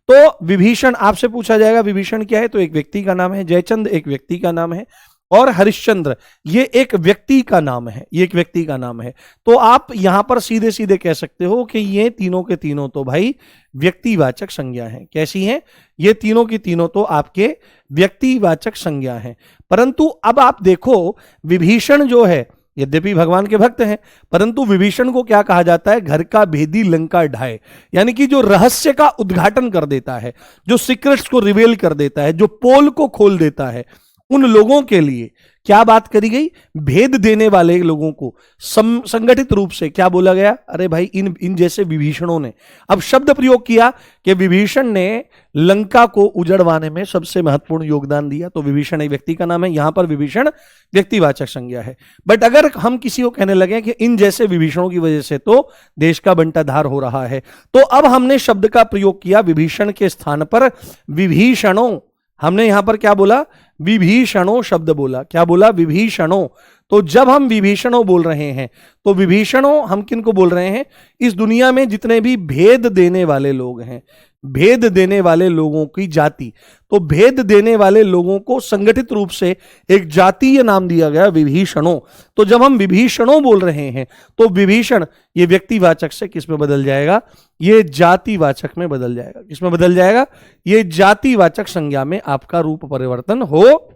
तो विभीषण आपसे पूछा जाएगा विभीषण क्या है, तो एक व्यक्ति का नाम है। जयचंद एक व्यक्ति का नाम है और हरिश्चंद्र ये एक व्यक्ति का नाम है। ये एक व्यक्ति का नाम है। तो आप यहां पर सीधे सीधे कह सकते हो कि ये तीनों के तीनों तो भाई व्यक्तिवाचक संज्ञा है। कैसी हैं? ये तीनों की तीनों तो आपके व्यक्तिवाचक संज्ञा है। परंतु अब आप देखो, विभीषण जो है यद्यपि भगवान के भक्त हैं, परंतु विभीषण को क्या कहा जाता है? घर का भेदी लंका ढाए, यानी कि जो रहस्य का उद्घाटन कर देता है, जो सीक्रेट्स को रिवील कर देता है, जो पोल को खोल देता है, उन लोगों के लिए क्या बात करी गई? भेद देने वाले लोगों को संगठित रूप से क्या बोला गया? अरे भाई, इन जैसे विभीषणों ने, अब शब्द प्रयोग किया कि विभीषण ने लंका को उजड़वाने में सबसे महत्वपूर्ण योगदान दिया। तो विभीषण एक व्यक्ति का नाम है, यहां पर विभीषण व्यक्तिवाचक संज्ञा है। बट अगर हम किसी को कहने लगे कि इन जैसे विभीषणों की वजह से तो देश का बंटाधार हो रहा है, तो अब हमने शब्द का प्रयोग किया विभीषण के स्थान पर विभीषणों। हमने यहां पर क्या बोला? विभीषणों शब्द बोला। क्या बोला? विभीषणों। तो जब हम विभीषणों बोल रहे हैं तो विभीषणों हम किन को बोल रहे हैं? इस दुनिया में जितने भी भेद देने वाले लोग हैं, भेद देने वाले लोगों की जाति। तो भेद देने वाले लोगों को संगठित रूप से एक जातीय नाम दिया गया, विभीषणों। तो जब हम विभीषणों बोल रहे हैं तो विभीषण ये व्यक्तिवाचक से किस में बदल जाएगा? ये जातिवाचक में बदल जाएगा। किसमें बदल जाएगा? ये जातिवाचक संज्ञा में आपका रूप परिवर्तन हो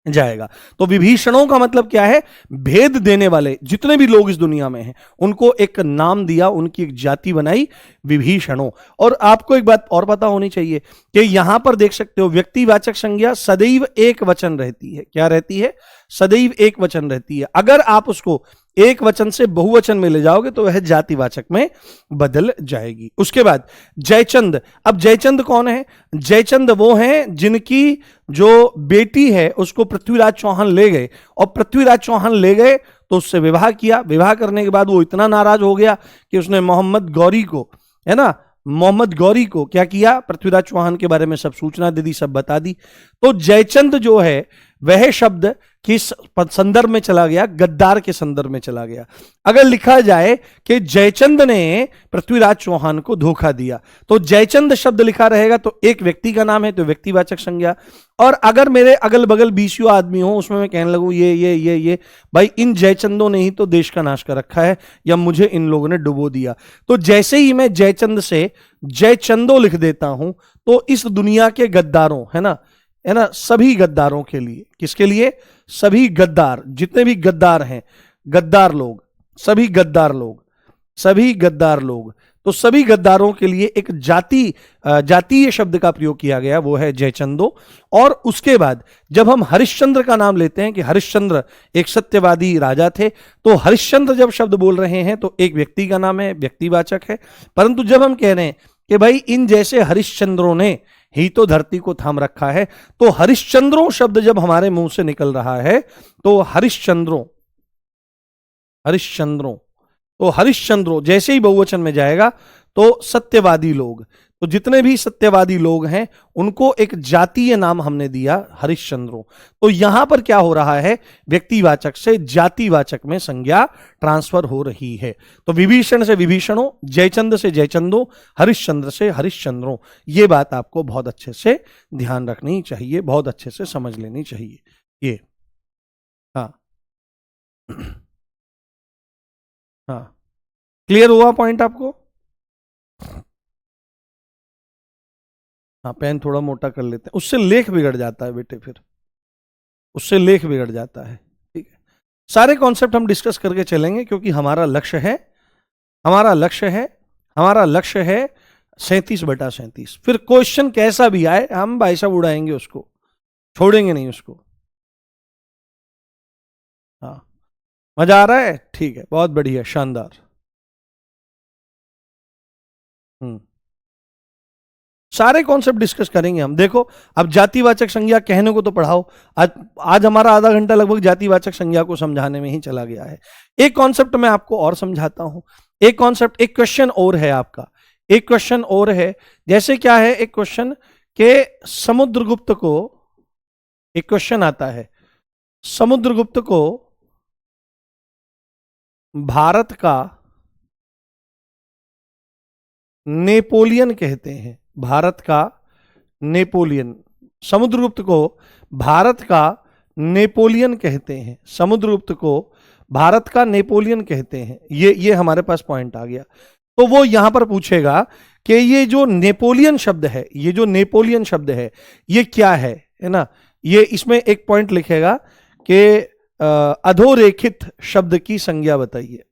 जाएगा। तो विभीषणों का मतलब क्या है? भेद देने वाले जितने भी लोग इस दुनिया में हैं उनको एक नाम दिया, उनकी एक जाति बनाई, विभीषणों। और आपको एक बात और पता होनी चाहिए कि यहां पर देख सकते हो व्यक्तिवाचक संज्ञा सदैव एक वचन रहती है। क्या रहती है? सदैव एक वचन रहती है। अगर आप उसको एक वचन से बहुवचन में ले जाओगे तो वह जातिवाचक में बदल जाएगी। उसके बाद जयचंद। अब जयचंद कौन है? जयचंद वो हैं जिनकी जो बेटी है उसको पृथ्वीराज चौहान ले गए, और पृथ्वीराज चौहान ले गए तो उससे विवाह किया। विवाह करने के बाद वो इतना नाराज हो गया कि उसने मोहम्मद गौरी को, है ना, मोहम्मद गौरी को क्या किया? पृथ्वीराज चौहान के बारे में सब सूचना दे दी, सब बता दी। तो जयचंद जो है वह शब्द किस संदर्भ में चला गया? गद्दार के संदर्भ में चला गया। अगर लिखा जाए कि जयचंद ने पृथ्वीराज चौहान को धोखा दिया, तो जयचंद शब्द लिखा रहेगा तो एक व्यक्ति का नाम है, तो व्यक्तिवाचक संज्ञा। और अगर मेरे अगल बगल 20 आदमी हो, उसमें मैं कहने लगूं ये भाई इन जयचंदों ने ही तो देश का नाश कर रखा है, या मुझे इन लोगों ने डुबो दिया, तो जैसे ही मैं जयचंद से जयचंदो लिख देता हूं, तो इस दुनिया के गद्दारों, है ना, सभी गद्दारों के लिए, किसके लिए? सभी गद्दार, जितने भी गद्दार हैं, गद्दार लोग, सभी गद्दार लोग, सभी गद्दार लोग, तो सभी गद्दारों के लिए एक जातीय शब्द का प्रयोग किया गया, वो है जयचंदो। और उसके बाद जब हम हरिश्चंद्र का नाम लेते हैं कि हरिश्चंद्र एक सत्यवादी राजा थे, तो हरिश्चंद्र जब शब्द बोल रहे हैं तो एक व्यक्ति का नाम है, व्यक्तिवाचक है। परंतु जब हम कह रहे हैं कि भाई इन जैसे हरिश्चंद्रों ने ही तो धरती को थाम रखा है, तो हरिश्चंद्रों शब्द जब हमारे मुंह से निकल रहा है, तो हरिश्चंद्रों तो हरिश्चंद्रों जैसे ही बहुवचन में जाएगा तो सत्यवादी लोग, तो जितने भी सत्यवादी लोग हैं उनको एक जातीय नाम हमने दिया हरिश्चंद्रों। तो यहां पर क्या हो रहा है? व्यक्तिवाचक से जातिवाचक में संज्ञा ट्रांसफर हो रही है। तो विभीषण से विभीषणों, जयचंद से जयचंदों, हरिश्चंद्र से हरिश्चंद्रों। ये बात आपको बहुत अच्छे से ध्यान रखनी चाहिए, बहुत अच्छे से समझ लेनी चाहिए ये। हाँ हाँ, क्लियर हुआ पॉइंट आपको? हाँ, पेन थोड़ा मोटा कर लेते हैं, उससे लेख बिगड़ जाता है बेटे, फिर उससे लेख बिगड़ जाता है। ठीक है, सारे कॉन्सेप्ट हम डिस्कस करके चलेंगे, क्योंकि हमारा लक्ष्य है 37/37। फिर क्वेश्चन कैसा भी आए हम भाई साहब उड़ाएंगे उसको, छोड़ेंगे नहीं उसको। हाँ, मजा आ रहा है? ठीक है, बहुत बढ़िया, शानदार। सारे कॉन्सेप्ट डिस्कस करेंगे हम। देखो, अब जातिवाचक संज्ञा कहने को तो पढ़ाओ, आज हमारा आधा घंटा लगभग जातिवाचक संज्ञा को समझाने में ही चला गया है। एक कॉन्सेप्ट मैं आपको और समझाता हूं, एक क्वेश्चन और है आपका, एक क्वेश्चन और है। जैसे क्या है, एक क्वेश्चन के समुद्रगुप्त को, एक क्वेश्चन आता है, समुद्रगुप्त को भारत का नेपोलियन कहते हैं, भारत का नेपोलियन, समुद्रगुप्त को भारत का नेपोलियन कहते हैं, समुद्रगुप्त को भारत का नेपोलियन कहते हैं। ये हमारे पास पॉइंट आ गया। तो वो यहां पर पूछेगा कि ये जो नेपोलियन शब्द है, ये जो नेपोलियन शब्द है ये क्या है ना? ये इसमें एक पॉइंट लिखेगा कि अधोरेखित शब्द की संज्ञा बताइए।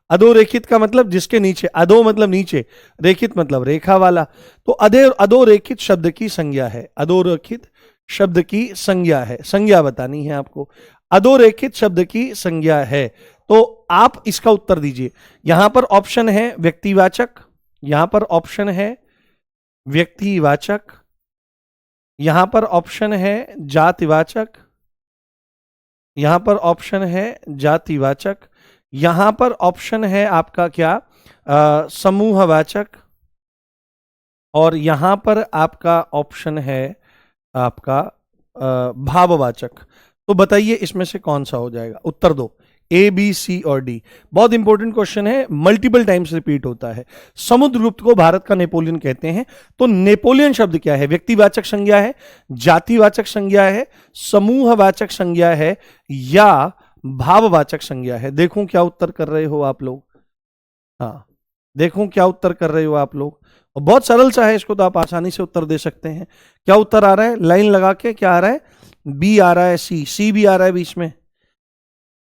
अधोरेखित का मतलब जिसके नीचे, अधो मतलब नीचे, रेखित मतलब रेखा वाला, तो अधोरेखित शब्द की संज्ञा है, अधोरेखित शब्द की संज्ञा है, संज्ञा बतानी है आपको। अधोरेखित शब्द की संज्ञा है, तो आप इसका उत्तर दीजिए। यहां पर ऑप्शन है व्यक्तिवाचक, यहां पर ऑप्शन है व्यक्तिवाचक, यहां पर ऑप्शन है जातिवाचक, यहां पर ऑप्शन है जातिवाचक, यहां पर ऑप्शन है आपका क्या, समूहवाचक, और यहां पर आपका ऑप्शन है आपका भाववाचक। तो बताइए इसमें से कौन सा हो जाएगा? उत्तर दो, ए, बी, सी और डी। बहुत इंपॉर्टेंट क्वेश्चन है, मल्टीपल टाइम्स रिपीट होता है। समुद्रगुप्त को भारत का नेपोलियन कहते हैं, तो नेपोलियन शब्द क्या है? व्यक्तिवाचक संज्ञा है, जातिवाचक संज्ञा है, समूहवाचक संज्ञा है, या भाववाचक संज्ञा है? देखूं क्या उत्तर कर रहे हो आप लोग। हाँ, देखूं क्या उत्तर कर रहे हो आप लोग। और बहुत सरल सा है, इसको तो आप आसानी से उत्तर दे सकते हैं। क्या उत्तर आ रहा है? लाइन लगा के क्या आ रहा है? बी आ रहा है, सी भी आ रहा है बीच में।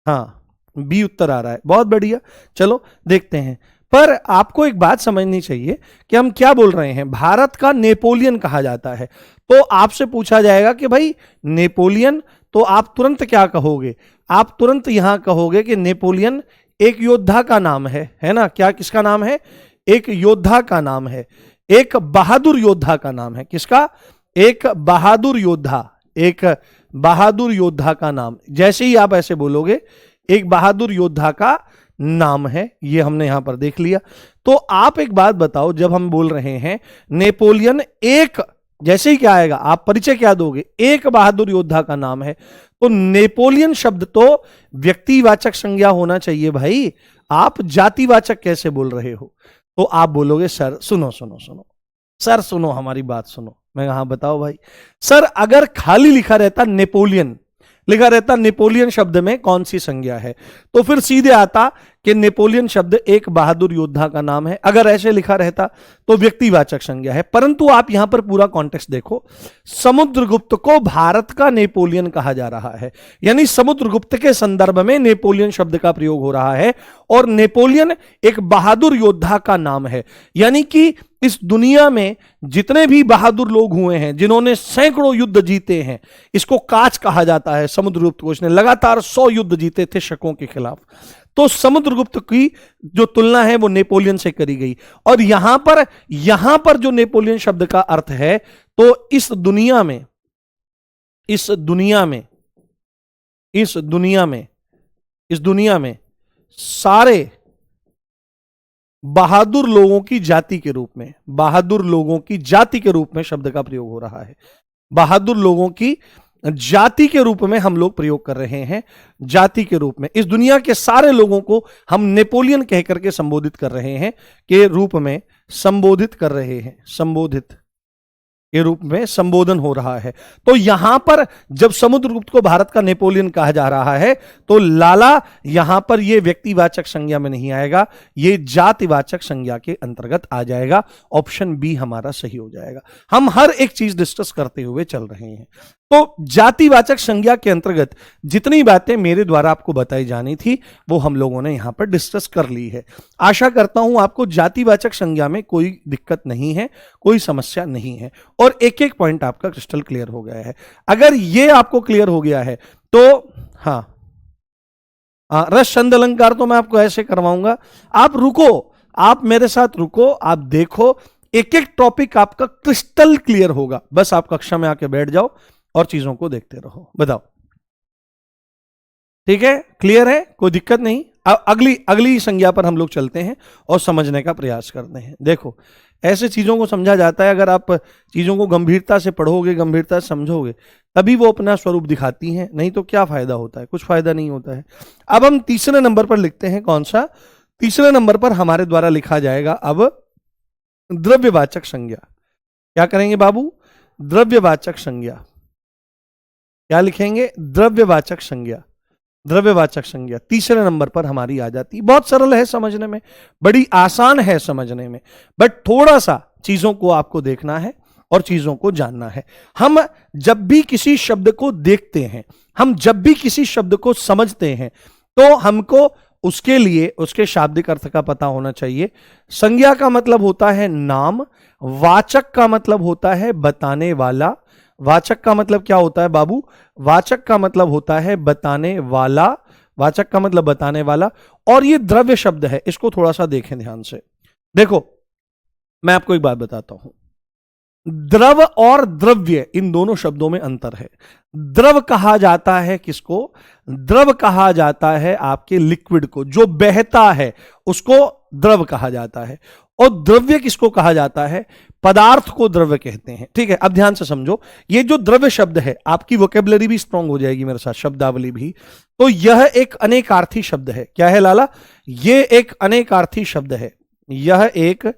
हाँ, बी उत्तर आ रहा है, बहुत बढ़िया। चलो देखते हैं। पर आपको एक बात समझनी चाहिए कि हम क्या बोल रहे हैं। भारत का नेपोलियन कहा जाता है, तो आपसे पूछा जाएगा कि भाई नेपोलियन, तो आप तुरंत क्या कहोगे? आप तुरंत यहां कहोगे कि नेपोलियन एक योद्धा का नाम है ना? क्या, किसका नाम है? एक योद्धा का नाम है, एक बहादुर योद्धा का नाम है। किसका? एक बहादुर योद्धा, एक बहादुर योद्धा का नाम। जैसे ही आप ऐसे बोलोगे, एक बहादुर योद्धा का नाम है, ये हमने यहां पर देख लिया। तो आप एक बात बताओ, जब हम बोल रहे हैं नेपोलियन एक जैसे ही क्या आएगा, आप परिचय क्या दोगे, एक बहादुर योद्धा का नाम है, तो नेपोलियन शब्द तो व्यक्तिवाचक संज्ञा होना चाहिए भाई, आप जातिवाचक कैसे बोल रहे हो? तो आप बोलोगे सर सुनो सुनो सुनो, सर सुनो हमारी बात सुनो। मैं कहा बताओ भाई। सर अगर खाली लिखा रहता नेपोलियन, लिखा रहता नेपोलियन शब्द में कौन सी संज्ञा है, तो फिर सीधे आता कि नेपोलियन शब्द एक बहादुर योद्धा का नाम है। अगर ऐसे लिखा रहता तो व्यक्तिवाचक संज्ञा है। परंतु आप यहां पर पूरा कॉन्टेक्स्ट देखो, समुद्रगुप्त को भारत का नेपोलियन कहा जा रहा है, यानी समुद्रगुप्त के संदर्भ में नेपोलियन शब्द का प्रयोग हो रहा है, और नेपोलियन एक बहादुर योद्धा का नाम है। यानी कि इस दुनिया में जितने भी बहादुर लोग हुए हैं, जिन्होंने सैकड़ों युद्ध जीते हैं, इसको काच कहा जाता है समुद्रगुप्त को। इसने लगातार 100 युद्ध जीते थे शकों के खिलाफ। तो समुद्रगुप्त की जो तुलना है वो नेपोलियन से करी गई। और यहां पर जो नेपोलियन शब्द का अर्थ है, तो इस दुनिया में सारे बहादुर लोगों की जाति के रूप में, बहादुर लोगों की जाति के रूप में शब्द का प्रयोग हो रहा है। बहादुर लोगों की जाति के रूप में हम लोग प्रयोग कर रहे हैं, जाति के रूप में। इस दुनिया के सारे लोगों को हम नेपोलियन कह करके संबोधित कर रहे हैं, के रूप में संबोधित कर रहे हैं, संबोधित के रूप में संबोधन हो रहा है। तो यहां पर जब समुद्रगुप्त को भारत का नेपोलियन कहा जा रहा है, तो लाला यहां पर यह व्यक्तिवाचक संज्ञा में नहीं आएगा, यह जातिवाचक संज्ञा के अंतर्गत आ जाएगा। ऑप्शन बी हमारा सही हो जाएगा। हम हर एक चीज डिस्कस करते हुए चल रहे हैं। तो जातिवाचक संज्ञा के अंतर्गत जितनी बातें मेरे द्वारा आपको बताई जानी थी वो हम लोगों ने यहां पर डिस्कस कर ली है। आशा करता हूं आपको जातिवाचक संज्ञा में कोई दिक्कत नहीं है, कोई समस्या नहीं है, और एक एक पॉइंट आपका क्रिस्टल क्लियर हो गया है। अगर ये आपको क्लियर हो गया है तो रस छंद अलंकार तो मैं आपको ऐसे करवाऊंगा, आप रुको, आप मेरे साथ रुको, आप देखो, एक एक टॉपिक आपका क्रिस्टल क्लियर होगा। बस आप कक्षा में आके बैठ जाओ और चीजों को देखते रहो। बताओ ठीक है, क्लियर है, कोई दिक्कत नहीं। अब अगली संज्ञा पर हम लोग चलते हैं और समझने का प्रयास करते हैं। देखो ऐसे चीजों को समझा जाता है, अगर आप चीजों को गंभीरता से पढ़ोगे, गंभीरता से समझोगे, तभी वो अपना स्वरूप दिखाती हैं, नहीं तो क्या फायदा होता है, कुछ फायदा नहीं होता है। अब हम तीसरे नंबर पर लिखते हैं, कौन सा? तीसरे नंबर पर हमारे द्वारा लिखा जाएगा अब द्रव्यवाचक संज्ञा। क्या करेंगे बाबू? द्रव्यवाचक संज्ञा। क्या लिखेंगे? द्रव्यवाचक संज्ञा। द्रव्यवाचक संज्ञा तीसरे नंबर पर हमारी आ जाती। बहुत सरल है समझने में, बड़ी आसान है समझने में, बट थोड़ा सा चीजों को आपको देखना है और चीजों को जानना है। हम जब भी किसी शब्द को देखते हैं, हम जब भी किसी शब्द को समझते हैं, तो हमको उसके लिए उसके शाब्दिक अर्थ का पता होना चाहिए। संज्ञा का मतलब होता है नाम, वाचक का मतलब होता है बताने वाला। वाचक का मतलब क्या होता है बाबू? वाचक का मतलब होता है बताने वाला, वाचक का मतलब बताने वाला। और ये द्रव्य शब्द है, इसको थोड़ा सा देखें ध्यान से। देखो मैं आपको एक बात बताता हूं, द्रव और द्रव्य इन दोनों शब्दों में अंतर है। द्रव कहा जाता है किसको? द्रव कहा जाता है आपके लिक्विड को, जो बहता है उसको द्रव कहा जाता है। और द्रव्य किसको कहा जाता है? पदार्थ को द्रव्य कहते हैं। ठीक है, अब ध्यान से समझो, ये जो द्रव्य शब्द है, आपकी वोकेबलरी भी स्ट्रांग हो जाएगी मेरे साथ, शब्दावली भी। तो यह एक अनेकार्थी शब्द है। क्या है लाला? ये एक अनेकार्थी शब्द है। यह एक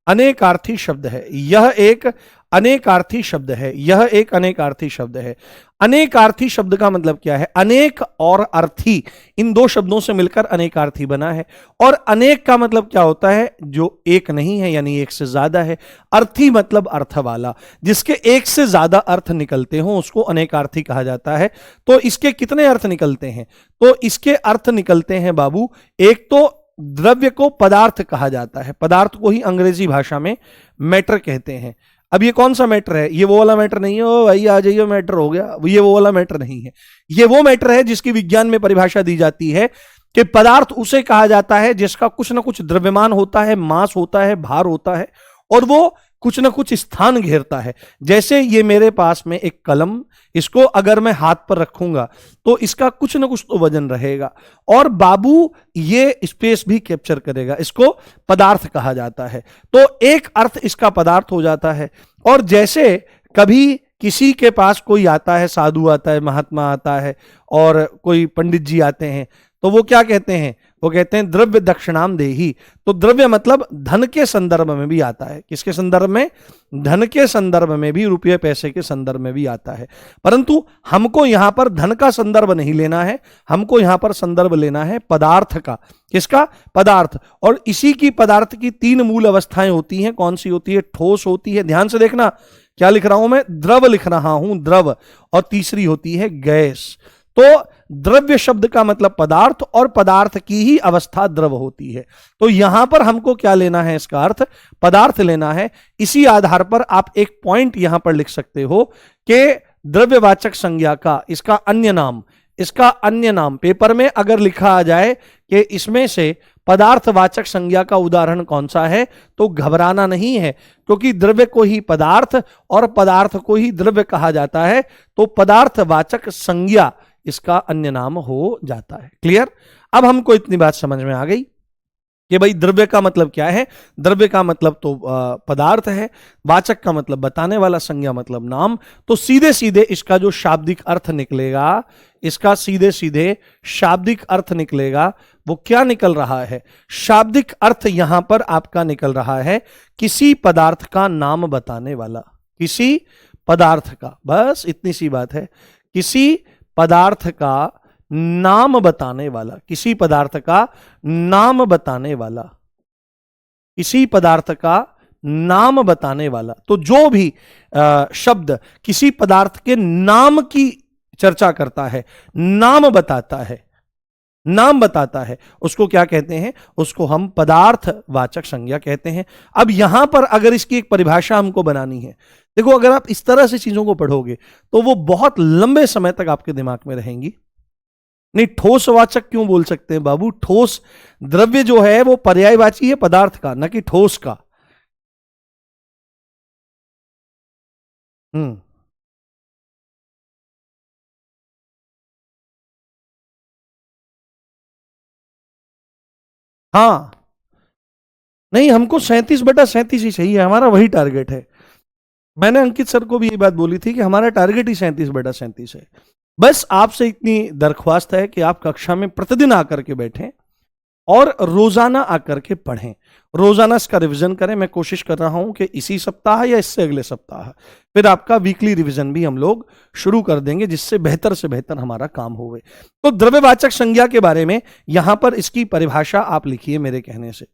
अनेकार्थी शब्द है। यह एक अनेकार्थी शब्द है। यह एक अनेकार्थी शब्द है। अनेकार्थी शब्द का मतलब क्या है? अनेक और अर्थी, इन दो शब्दों से मिलकर अनेकार्थी बना है। और अनेक का मतलब क्या होता है? जो एक नहीं है, यानी एक से ज्यादा है। अर्थी मतलब अर्थ वाला, जिसके एक से ज्यादा अर्थ निकलते हो उसको अनेकार्थी कहा जाता है। तो इसके कितने अर्थ निकलते हैं? तो इसके अर्थ निकलते हैं बाबू, एक तो द्रव्य को पदार्थ कहा जाता है, पदार्थ को ही अंग्रेजी भाषा में मैटर कहते हैं। अब ये कौन सा मैटर है? ये वो वाला मैटर नहीं है, ओ भाई आ जाइए मैटर हो गया, ये वो वाला मैटर नहीं है। ये वो मैटर है जिसकी विज्ञान में परिभाषा दी जाती है कि पदार्थ उसे कहा जाता है जिसका कुछ ना कुछ द्रव्यमान होता है, मास होता है, भार होता है, और वो कुछ ना कुछ स्थान घेरता है। जैसे ये मेरे पास में एक कलम, इसको अगर मैं हाथ पर रखूंगा तो इसका कुछ ना कुछ तो वजन रहेगा, और बाबू ये स्पेस भी कैप्चर करेगा, इसको पदार्थ कहा जाता है। तो एक अर्थ इसका पदार्थ हो जाता है। और जैसे कभी किसी के पास कोई आता है, साधु आता है, महात्मा आता है, और कोई पंडित जी आते हैं, तो वो क्या कहते हैं? वो कहते हैं द्रव्य दक्षिणाम देही। तो द्रव्य मतलब धन के संदर्भ में भी आता है। किसके संदर्भ में? धन के संदर्भ में भी, रुपये पैसे के संदर्भ में भी आता है। परंतु हमको यहां पर धन का संदर्भ नहीं लेना है, हमको यहां पर संदर्भ लेना है पदार्थ का। किसका? पदार्थ। और इसी की पदार्थ की तीन मूल अवस्थाएं होती हैं। कौन सी होती है? ठोस होती है, ध्यान से देखना क्या लिख रहा हूं मैं, द्रव लिख रहा हूं, द्रव। और तीसरी होती है गैस। तो द्रव्य शब्द का मतलब पदार्थ, और पदार्थ की ही अवस्था द्रव होती है। तो यहां पर हमको क्या लेना है? इसका अर्थ पदार्थ लेना है। इसी आधार पर आप एक पॉइंट यहां पर लिख सकते हो कि द्रव्यवाचक संज्ञा का इसका अन्य नाम, इसका अन्य नाम पेपर में अगर लिखा आ जाए कि इसमें से पदार्थवाचक संज्ञा का उदाहरण कौन सा है, तो घबराना नहीं है, क्योंकि द्रव्य को ही पदार्थ और पदार्थ को ही द्रव्य कहा जाता है। तो पदार्थवाचक संज्ञा इसका अन्य नाम हो जाता है। क्लियर? अब हमको इतनी बात समझ में आ गई कि भाई द्रव्य का मतलब क्या है। द्रव्य का मतलब तो पदार्थ है, वाचक का मतलब बताने वाला, संज्ञा मतलब नाम। तो सीधे सीधे इसका जो शाब्दिक अर्थ निकलेगा, इसका सीधे सीधे शाब्दिक अर्थ निकलेगा, वो क्या निकल रहा है? शाब्दिक अर्थ यहां पर आपका निकल रहा है किसी पदार्थ का नाम बताने वाला, किसी पदार्थ का, बस इतनी सी बात है, किसी पदार्थ का नाम बताने वाला, किसी पदार्थ का नाम बताने वाला, किसी पदार्थ का नाम बताने वाला। तो जो भी शब्द किसी पदार्थ के नाम की चर्चा करता है, नाम बताता है, नाम बताता है, उसको क्या कहते हैं? उसको हम पदार्थवाचक संज्ञा कहते हैं। अब यहां पर अगर इसकी एक परिभाषा हमको बनानी है, देखो अगर आप इस तरह से चीजों को पढ़ोगे तो वो बहुत लंबे समय तक आपके दिमाग में रहेंगी। नहीं, ठोसवाचक क्यों बोल सकते हैं बाबू? ठोस द्रव्य जो है वो पर्यायवाची है पदार्थ का, न कि ठोस का। हाँ, नहीं, हमको 37/37 ही चाहिए, हमारा वही टारगेट है। मैंने अंकित सर को भी ये बात बोली थी कि हमारा टारगेट ही 37/37 है। बस आपसे इतनी दरख्वास्त है कि आप कक्षा में प्रतिदिन आकर के बैठें और रोजाना आकर के पढ़ें, रोजाना इसका रिवीजन करें। मैं कोशिश कर रहा हूं कि इसी सप्ताह या इससे अगले सप्ताह फिर आपका वीकली रिवीजन भी हम लोग शुरू कर देंगे, जिससे बेहतर से बेहतर हमारा काम होवे। तो द्रव्यवाचक संज्ञा के बारे में यहां पर इसकी परिभाषा आप लिखिए मेरे कहने से,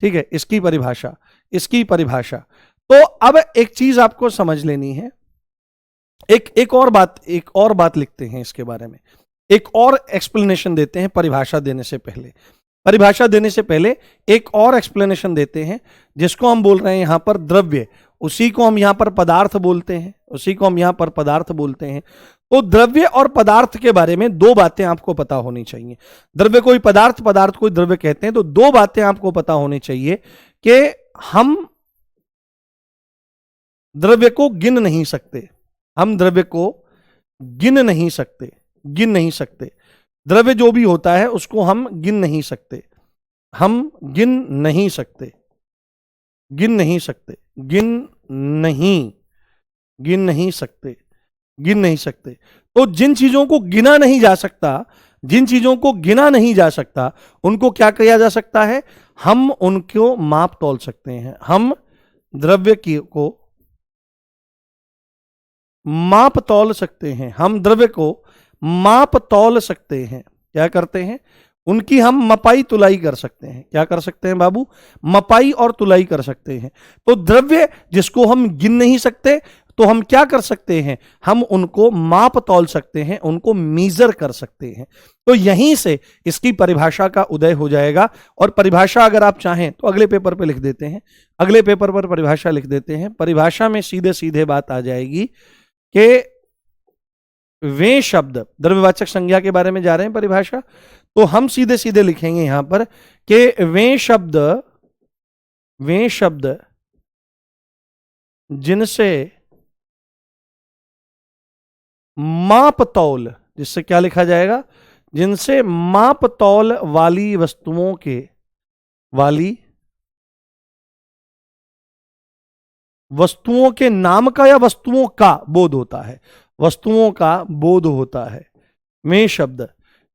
ठीक है? इसकी परिभाषा, इसकी परिभाषा। तो अब एक चीज आपको समझ लेनी है, एक और बात लिखते हैं इसके बारे में, एक और एक्सप्लेनेशन देते हैं परिभाषा देने से पहले। परिभाषा देने से पहले एक और एक्सप्लेनेशन देते हैं, जिसको हम बोल रहे हैं यहां पर द्रव्य, उसी को हम यहां पर पदार्थ बोलते हैं, उसी को हम यहां पर पदार्थ बोलते हैं। तो द्रव्य और पदार्थ के बारे में दो बातें आपको पता होनी चाहिए। द्रव्य कोई पदार्थ, पदार्थ कोई द्रव्य कहते हैं। तो दो बातें आपको पता होनी चाहिए कि हम द्रव्य को गिन नहीं सकते, हम द्रव्य को गिन नहीं सकते, गिन नहीं सकते। द्रव्य जो भी होता है उसको हम गिन नहीं सकते, हम गिन नहीं सकते, गिन नहीं सकते, गिन नहीं, गिन नहीं सकते, गिन नहीं सकते। तो जिन चीजों को गिना नहीं जा सकता, जिन चीजों को गिना नहीं जा सकता, उनको क्या किया जा सकता है? हम उनको माप तौल सकते हैं। हम द्रव्य को माप तौल सकते हैं, हम द्रव्य को माप तौल सकते हैं। क्या करते हैं? उनकी हम मपाई तुलाई कर सकते हैं। क्या कर सकते हैं बाबू? मपाई और तुलाई कर सकते हैं। तो द्रव्य जिसको हम गिन नहीं सकते, तो हम क्या कर सकते हैं? हम उनको माप तौल सकते हैं, उनको मीजर कर सकते हैं। तो यहीं से इसकी परिभाषा का उदय हो जाएगा। और परिभाषा अगर आप चाहें तो अगले पेपर पे लिख देते हैं, अगले पेपर पर परिभाषा लिख देते हैं। परिभाषा में सीधे सीधे बात आ जाएगी कि वे शब्द, द्रव्यवाचक संज्ञा के बारे में जा रहे हैं परिभाषा, तो हम सीधे सीधे लिखेंगे यहां पर कि वे शब्द जिनसे माप तौल, जिससे क्या लिखा जाएगा? जिनसे माप तौल वाली वस्तुओं के, वाली वस्तुओं के नाम का या वस्तुओं का बोध होता है? वस्तुओं का बोध होता है। में शब्द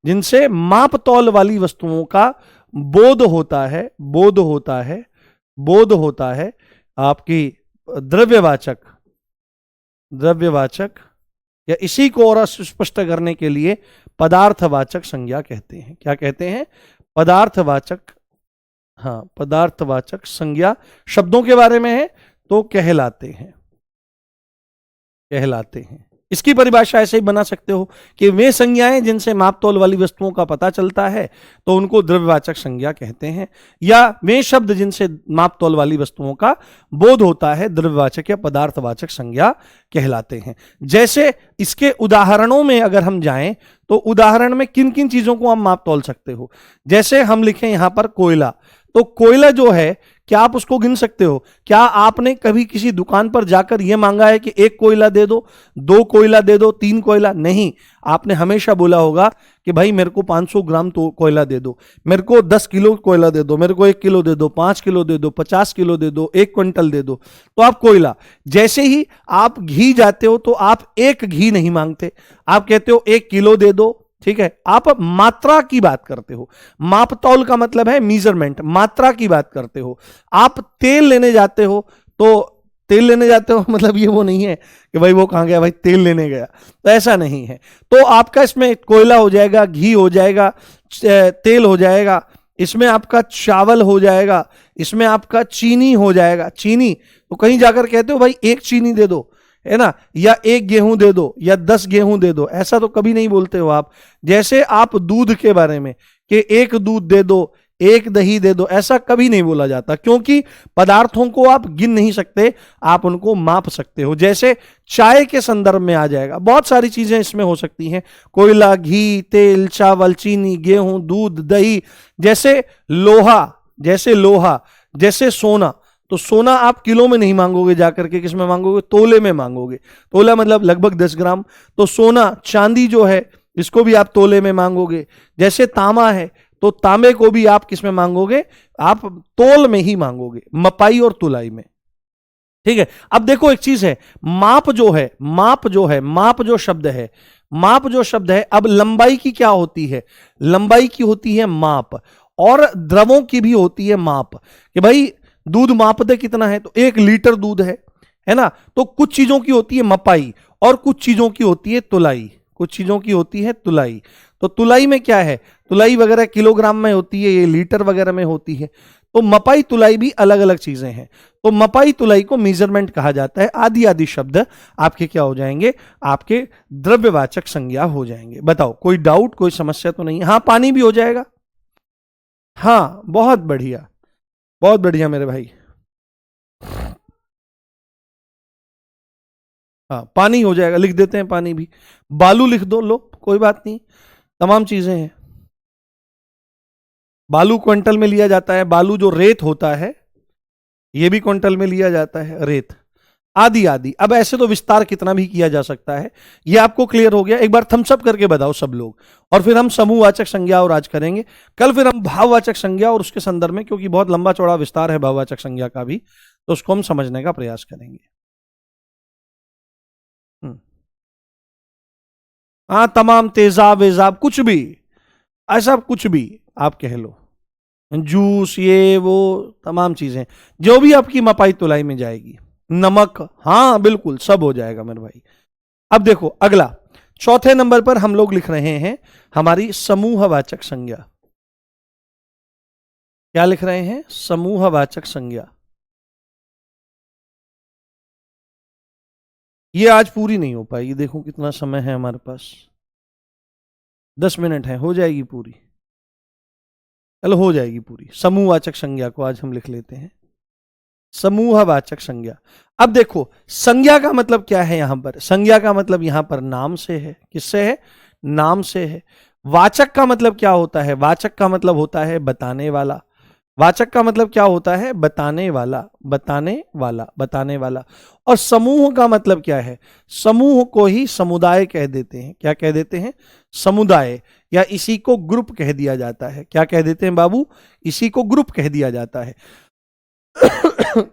जिनसे माप तौल वाली वस्तुओं का बोध होता है, बोध होता है, बोध होता है। आपकी द्रव्यवाचक, द्रव्यवाचक या इसी को और स्पष्ट करने के लिए पदार्थवाचक संज्ञा कहते हैं। क्या कहते हैं? पदार्थवाचक, हाँ, पदार्थवाचक संज्ञा शब्दों के बारे में है तो कहलाते हैं, कहलाते हैं। इसकी परिभाषा ऐसे ही बना सकते हो कि वे संज्ञाएं जिनसे माप तौल वाली वस्तुओं का पता चलता है तो उनको द्रव्यवाचक संज्ञा कहते हैं, या वे शब्द जिनसे माप तौल वाली वस्तुओं का बोध होता है द्रव्यवाचक या पदार्थवाचक संज्ञा कहलाते हैं। जैसे इसके उदाहरणों में अगर हम जाएं तो उदाहरण में किन किन चीजों को हम माप तौल सकते हो? जैसे हम लिखें यहां पर कोयला, तो कोयला जो है क्या आप उसको गिन सकते हो? क्या आपने कभी किसी दुकान पर जाकर यह मांगा है कि 1 कोयला दे दो, 2 कोयला दे दो, 3 कोयला? नहीं, आपने हमेशा बोला होगा कि भाई मेरे को 500 ग्राम तो कोयला दे दो, मेरे को 10 किलो कोयला दे दो, मेरे को 1 किलो दे दो, 5 किलो दे दो, 50 किलो दे दो, 1 क्विंटल दे दो, तो आप कोयला। जैसे ही आप घी जाते हो तो आप 1 घी नहीं मांगते, आप कहते हो 1 किलो दे दो, ठीक है? आप मात्रा की बात करते हो। माप तौल का मतलब है मीजरमेंट, मात्रा की बात करते हो। आप तेल लेने जाते हो तो तेल लेने जाते हो मतलब ये वो नहीं है कि भाई वो कहां गया, भाई तेल लेने गया, तो ऐसा नहीं है। तो आपका इसमें कोयला हो जाएगा, घी हो जाएगा, तेल हो जाएगा, इसमें आपका चावल हो जाएगा, इसमें आपका चीनी हो जाएगा। चीनी तो कहीं जाकर कहते हो भाई 1 चीनी दे दो, है ना, या 1 गेहूं दे दो, या 10 गेहूं दे दो, ऐसा तो कभी नहीं बोलते हो आप। जैसे आप दूध के बारे में कि 1 दूध दे दो, 1 दही दे दो, ऐसा कभी नहीं बोला जाता, क्योंकि पदार्थों को आप गिन नहीं सकते, आप उनको माप सकते हो। जैसे चाय के संदर्भ में आ जाएगा, बहुत सारी चीजें इसमें हो सकती हैं, कोयला, घी, तेल, चावल, चीनी, गेहूं, दूध, दही। जैसे लोहा, जैसे लोहा, जैसे सोना, तो सोना आप किलो में नहीं मांगोगे जाकर के, किस में मांगोगे? तोले में मांगोगे। तोला मतलब लगभग 10 ग्राम। तो सोना, चांदी जो है इसको भी आप तोले में मांगोगे। जैसे तांबा है तो तांबे को भी आप किस में मांगोगे? आप तोल में ही मांगोगे, मपाई और तुलाई में, ठीक है? अब देखो एक चीज है, माप जो है, माप जो है, माप जो शब्द है, माप जो शब्द है, अब लंबाई की क्या होती है? लंबाई की होती है माप, और द्रवों की भी होती है माप। कि भाई दूध माप दे कितना है, तो 1 लीटर दूध है ना? तो कुछ चीजों की होती है मपाई और कुछ चीजों की होती है तुलाई, कुछ चीजों की होती है तुलाई। तो तुलाई में क्या है? तुलाई वगैरह किलोग्राम में होती है, ये लीटर वगैरह में होती है। तो मपाई तुलाई भी अलग अलग चीजें हैं। तो मपाई तुलाई को मेजरमेंट कहा जाता है। आदि आदि शब्द आपके क्या हो जाएंगे? आपके द्रव्यवाचक संज्ञा हो जाएंगे। बताओ, कोई डाउट, कोई समस्या तो नहीं? हाँ, पानी भी हो जाएगा। हाँ, बहुत बढ़िया, बहुत बढ़िया मेरे भाई। हाँ, पानी हो जाएगा, लिख देते हैं पानी भी। बालू लिख दो, लो कोई बात नहीं, तमाम चीजें हैं। बालू क्विंटल में लिया जाता है। बालू जो रेत होता है ये भी क्विंटल में लिया जाता है, रेत, आदि आदि। अब ऐसे तो विस्तार कितना भी किया जा सकता है। ये आपको क्लियर हो गया? एक बार थम्स अप करके बताओ सब लोग, और फिर हम समूहवाचक संज्ञा और आज करेंगे। कल फिर हम भाववाचक संज्ञा और उसके संदर्भ में, क्योंकि बहुत लंबा चौड़ा विस्तार है भाववाचक संज्ञा का भी, तो उसको हम समझने का प्रयास करेंगे। हाँ, तमाम तेजाब वेजाब कुछ भी, ऐसा कुछ भी आप कह लो, जूस, ये वो तमाम चीजें जो भी आपकी मपाई तुलाई में जाएगी, नमक, हाँ बिल्कुल सब हो जाएगा मेरे भाई। अब देखो अगला, चौथे नंबर पर हम लोग लिख रहे हैं हमारी समूहवाचक संज्ञा। क्या लिख रहे हैं? समूहवाचक संज्ञा। ये आज पूरी नहीं हो पाएगी, देखो कितना समय है हमारे पास, 10 मिनट है, हो जाएगी पूरी। चलो हो जाएगी पूरी। समूहवाचक संज्ञा को आज हम लिख लेते हैं, समूहवाचक संज्ञा। अब देखो संज्ञा का मतलब क्या है यहां पर? संज्ञा का मतलब यहां पर नाम से है। किससे है? नाम से है। वाचक का मतलब क्या होता है? वाचक का मतलब होता है बताने वाला। वाचक का मतलब क्या होता है? बताने वाला, बताने वाला, बताने वाला। और समूह का मतलब क्या है? समूह को ही समुदाय कह देते हैं। क्या कह देते हैं? समुदाय, या इसी को ग्रुप कह दिया जाता है। क्या कह देते हैं बाबू? इसी को ग्रुप कह दिया जाता है।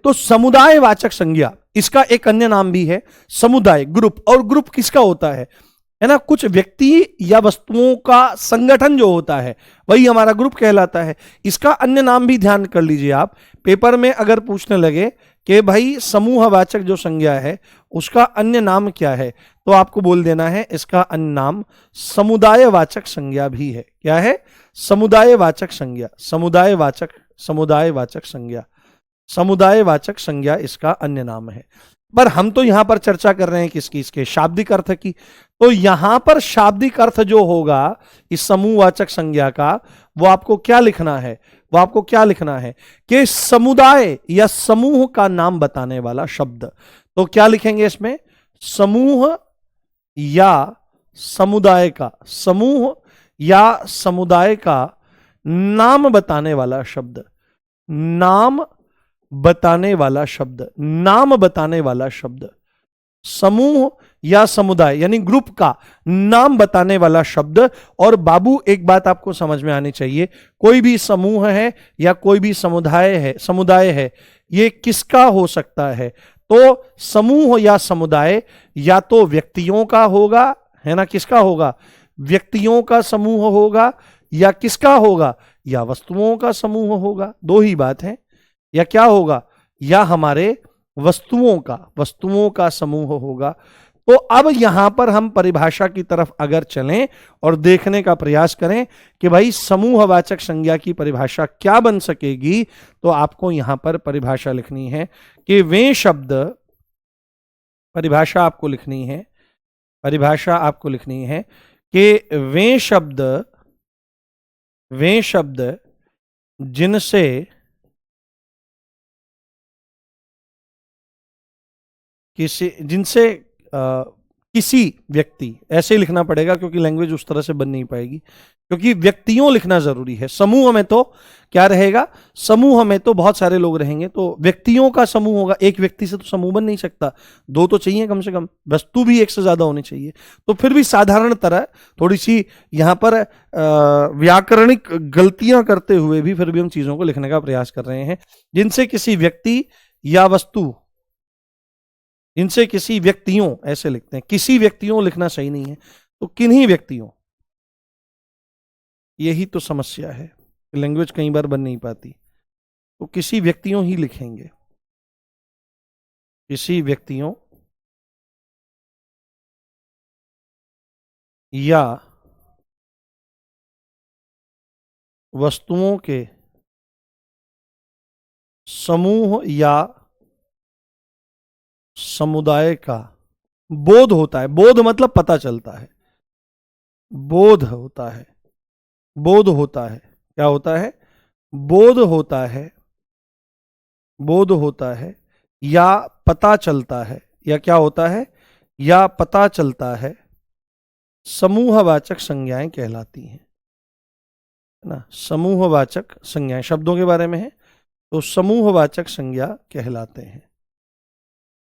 तो समुदायवाचक संज्ञा इसका एक अन्य नाम भी है समुदाय, ग्रुप। और ग्रुप किसका होता है ना, कुछ व्यक्ति या वस्तुओं का संगठन जो होता है वही हमारा ग्रुप कहलाता है। इसका अन्य नाम भी ध्यान कर लीजिए आप, पेपर में अगर पूछने लगे कि भाई समूहवाचक जो संज्ञा है उसका अन्य नाम क्या है, तो आपको बोल देना है इसका अन्य नाम समुदायवाचक संज्ञा भी है। क्या है? समुदायवाचक संज्ञा, समुदायवाचक संज्ञा, समुदायवाचक संज्ञा इसका अन्य नाम है। पर हम तो यहां पर चर्चा कर रहे हैं किसकी? इसके शाब्दिक अर्थ की। तो यहां पर शाब्दिक अर्थ जो होगा इस समूहवाचक संज्ञा का, वो आपको क्या लिखना है? वो आपको क्या लिखना है कि समुदाय या समूह का नाम बताने वाला शब्द। तो क्या लिखेंगे इसमें? समूह या समुदाय का, समूह या समुदाय का नाम बताने वाला शब्द, नाम बताने वाला शब्द, नाम बताने वाला शब्द, समूह या समुदाय यानी ग्रुप का नाम बताने वाला शब्द। और बाबू एक बात आपको समझ में आनी चाहिए, कोई भी समूह है या कोई भी समुदाय है, ये किसका हो सकता है? तो समूह या समुदाय या तो व्यक्तियों का होगा, है ना, किसका होगा? व्यक्तियों का समूह होगा, या किसका होगा? या वस्तुओं का समूह होगा। दो ही बात है, या क्या होगा? या हमारे वस्तुओं का समूह होगा। तो अब यहां पर हम परिभाषा की तरफ अगर चलें और देखने का प्रयास करें कि भाई समूहवाचक संज्ञा की परिभाषा क्या बन सकेगी, तो आपको यहां पर परिभाषा लिखनी है कि वे शब्द, परिभाषा आपको लिखनी है कि वे शब्द जिनसे किसी व्यक्ति, ऐसे ही लिखना पड़ेगा क्योंकि लैंग्वेज उस तरह से बन नहीं पाएगी, क्योंकि व्यक्तियों लिखना जरूरी है। समूह में तो क्या रहेगा? समूह में तो बहुत सारे लोग रहेंगे, तो व्यक्तियों का समूह होगा। एक व्यक्ति से तो समूह बन नहीं सकता, दो तो चाहिए कम से कम, वस्तु भी एक से ज्यादा होनी चाहिए। तो फिर भी साधारण तरह थोड़ी सी यहां पर व्याकरणिक गलतियां करते हुए भी फिर भी हम चीजों को लिखने का प्रयास कर रहे हैं। जिनसे किसी व्यक्ति या वस्तु, इनसे किसी व्यक्तियों, ऐसे लिखते हैं, किसी व्यक्तियों लिखना सही नहीं है, तो किन्हीं व्यक्तियों, यही तो समस्या है, लैंग्वेज कई बार बन नहीं पाती, तो किसी व्यक्तियों ही लिखेंगे, किसी व्यक्तियों या वस्तुओं के समूह या समुदाय का बोध होता है। बोध मतलब पता चलता है, बोध होता है, बोध होता है। क्या होता है? बोध होता है, बोध होता है या पता चलता है, या क्या होता है? या पता चलता है, समूहवाचक संज्ञाएं कहलाती हैं, है ना। समूहवाचक संज्ञाएं शब्दों के बारे में है, तो समूहवाचक संज्ञा कहलाते हैं,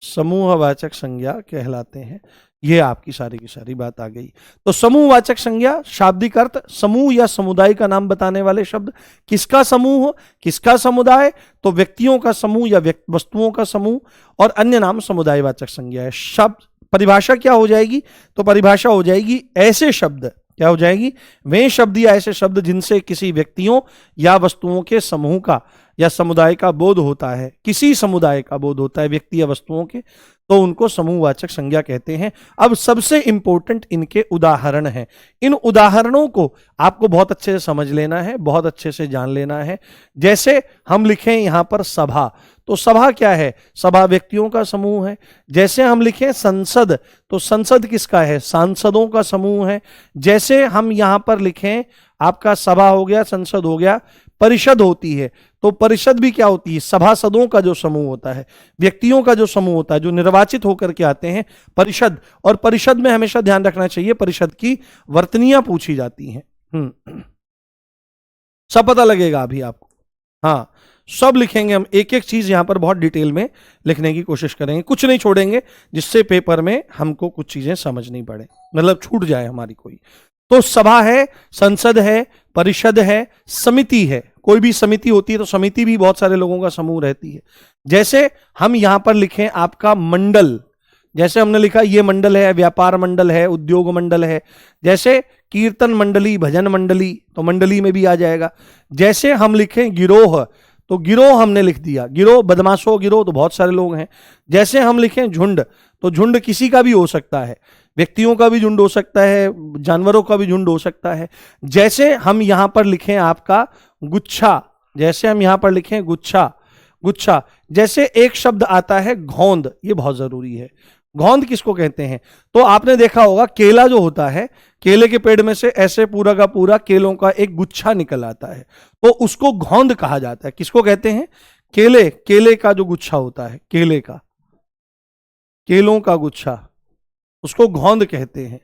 समूहवाचक संज्ञा कहलाते हैं। ये आपकी सारी की सारी बात आ गई। तो समूहवाचक संज्ञा, शाब्दिक अर्थ समूह या समुदाय का नाम बताने वाले शब्द। किसका समूह, किसका समुदाय? तो व्यक्तियों का समूह या वस्तुओं का समूह। और अन्य नाम समुदायवाचक संज्ञा है। शब्द परिभाषा क्या हो जाएगी? तो परिभाषा हो जाएगी ऐसे शब्द, क्या हो जाएगी? वे शब्द या ऐसे शब्द जिनसे किसी व्यक्तियों या वस्तुओं के समूह का या समुदाय का बोध होता है, किसी समुदाय का बोध होता है व्यक्ति या वस्तुओं के, तो उनको समूहवाचक संज्ञा कहते हैं। अब सबसे इंपॉर्टेंट इनके उदाहरण हैं। इन उदाहरणों को आपको बहुत अच्छे से समझ लेना है, बहुत अच्छे से जान लेना है। जैसे हम लिखें यहां पर सभा, तो सभा क्या है? सभा व्यक्तियों का समूह है। जैसे हम लिखें संसद, तो संसद किसका है? सांसदों का समूह है। जैसे हम यहां पर लिखें, आपका सभा हो गया, संसद हो गया, परिषद होती है, तो परिषद भी क्या होती है? सभासदों का जो समूह होता है, व्यक्तियों का जो समूह होता है, जो निर्वाचित होकर के आते हैं, परिषद। और परिषद में हमेशा ध्यान रखना चाहिए, परिषद की वर्तनियां पूछी जाती हैं। सब पता लगेगा अभी आपको। हाँ, सब लिखेंगे हम, एक एक चीज यहां पर बहुत डिटेल में लिखने की कोशिश करेंगे, कुछ नहीं छोड़ेंगे जिससे पेपर में हमको कुछ चीजें समझ नहीं पड़े, मतलब छूट जाए हमारी कोई। तो सभा है, संसद है, परिषद है, समिति है। कोई भी समिति होती है तो समिति भी बहुत सारे लोगों का समूह रहती है। जैसे हम यहां पर लिखें आपका मंडल, जैसे हमने लिखा ये मंडल है, व्यापार मंडल है, उद्योग मंडल है। जैसे कीर्तन मंडली, भजन मंडली, तो मंडली में भी आ जाएगा। जैसे हम लिखें गिरोह, तो गिरोह हमने लिख दिया, गिरोह बदमाशों गिरोह तो बहुत सारे लोग हैं। जैसे हम लिखें झुंड, तो झुंड किसी का भी हो सकता है, व्यक्तियों का भी झुंड हो सकता है, जानवरों का भी झुंड हो सकता है। जैसे हम यहां पर लिखें आपका गुच्छा, जैसे हम यहां पर लिखें गुच्छा, गुच्छा। जैसे एक शब्द आता है घोंद, ये बहुत जरूरी है। घोंद किसको कहते हैं? तो आपने देखा होगा केला जो होता है, केले के पेड़ में से ऐसे पूरा का पूरा केलों का एक गुच्छा निकल आता है, तो उसको घोंद कहा जाता है। किसको कहते हैं? केले, केले का जो गुच्छा होता है, केले का, केलों का गुच्छा, उसको घोंद कहते हैं,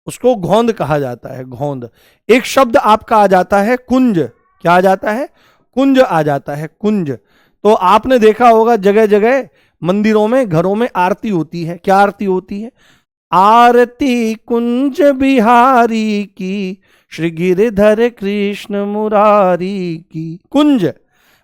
उसको घोंद कहा जाता है, घोंद। एक शब्द आपका आ जाता है कुंज, क्या आ जाता है? कुंज आ जाता है, कुंज। तो आपने देखा होगा जगह जगह मंदिरों में, घरों में आरती होती है। क्या आरती होती है? आरती कुंज बिहारी की, श्री गिरधर कृष्ण मुरारी की। कुंज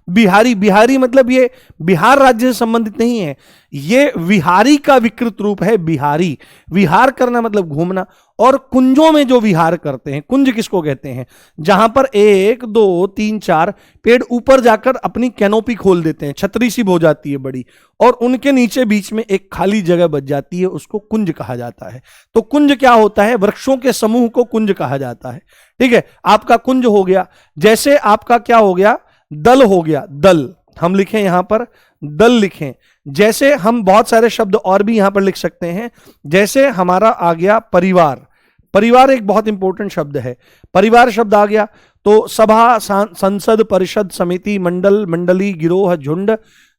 बिहारी, बिहारी मतलब ये बिहार राज्य से संबंधित नहीं है, ये विहारी का विकृत रूप है। बिहारी, विहार करना मतलब घूमना। और कुंजों में जो विहार करते हैं, कुंज किसको कहते हैं? जहां पर 1 2 3 4 पेड़ ऊपर जाकर अपनी कैनोपी खोल देते हैं, छतरी सी हो जाती है बड़ी, और उनके नीचे बीच में एक खाली जगह बच जाती है, उसको कुंज कहा जाता है। तो कुंज क्या होता है? वृक्षों के समूह को कुंज कहा जाता है। ठीक है, आपका कुंज हो गया। जैसे आपका क्या हो गया? दल हो गया, दल। हम लिखें यहां पर दल लिखें। जैसे हम बहुत सारे शब्द और भी यहां पर लिख सकते हैं। जैसे हमारा आ गया परिवार, परिवार एक बहुत इंपॉर्टेंट शब्द है। परिवार शब्द आ गया तो सभा, संसद, परिषद, समिति, मंडल, मंडली, गिरोह, झुंड,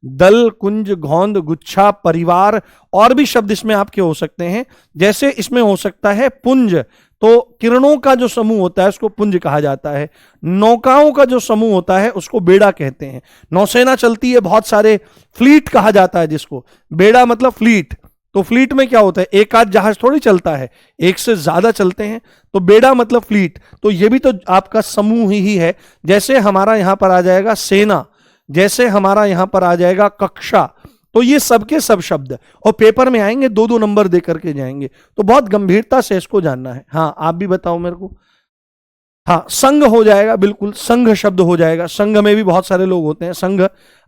दल, कुंज, घोंद, गुच्छा, परिवार। और भी शब्द इसमें आपके हो सकते हैं। जैसे इसमें हो सकता है पुंज, तो किरणों का जो समूह होता है उसको पुंज कहा जाता है। नौकाओं का जो समूह होता है उसको बेड़ा कहते हैं। नौसेना चलती है, बहुत सारे, फ्लीट कहा जाता है जिसको। बेड़ा मतलब फ्लीट, तो फ्लीट में क्या होता है? एक आध जहाज थोड़ी चलता है, एक से ज्यादा चलते हैं, तो बेड़ा मतलब फ्लीट। तो ये भी तो आपका समूह ही है। जैसे हमारा यहां पर आ जाएगा सेना, जैसे हमारा यहां पर आ जाएगा कक्षा। तो ये सबके सब शब्द, और पेपर में आएंगे 2-2 नंबर दे करके जाएंगे, तो बहुत गंभीरता से इसको जानना है। हाँ, आप भी बताओ मेरे को। हाँ, संघ हो जाएगा, बिल्कुल संघ शब्द हो जाएगा। संघ में भी बहुत सारे लोग होते हैं। संघ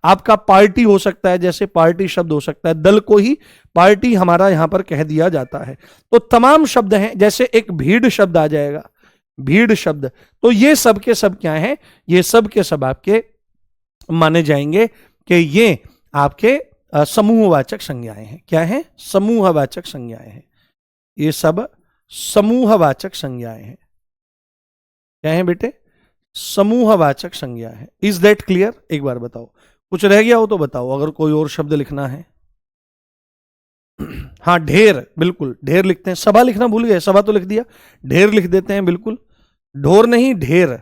आपका पार्टी हो सकता है, जैसे पार्टी शब्द हो सकता है। दल को ही पार्टी हमारा यहां पर कह दिया जाता है। तो तमाम शब्द हैं। जैसे एक भीड़ शब्द आ जाएगा, भीड़ शब्द। तो ये सब के सब क्या है? ये सब के सब आपके माने जाएंगे कि ये आपके समूहवाचक संज्ञाएं हैं। क्या है? समूहवाचक संज्ञाएं हैं। ये सब समूहवाचक संज्ञाएं हैं। क्या है बेटे? समूहवाचक संज्ञा है। Is that clear? एक बार बताओ, कुछ रह गया हो तो बताओ, अगर कोई और शब्द लिखना है। हाँ, ढेर, बिल्कुल ढेर लिखते हैं। सभा लिखना भूल गए, सभा तो लिख दिया, ढेर लिख देते हैं। बिल्कुल, ढोर नहीं, ढेर,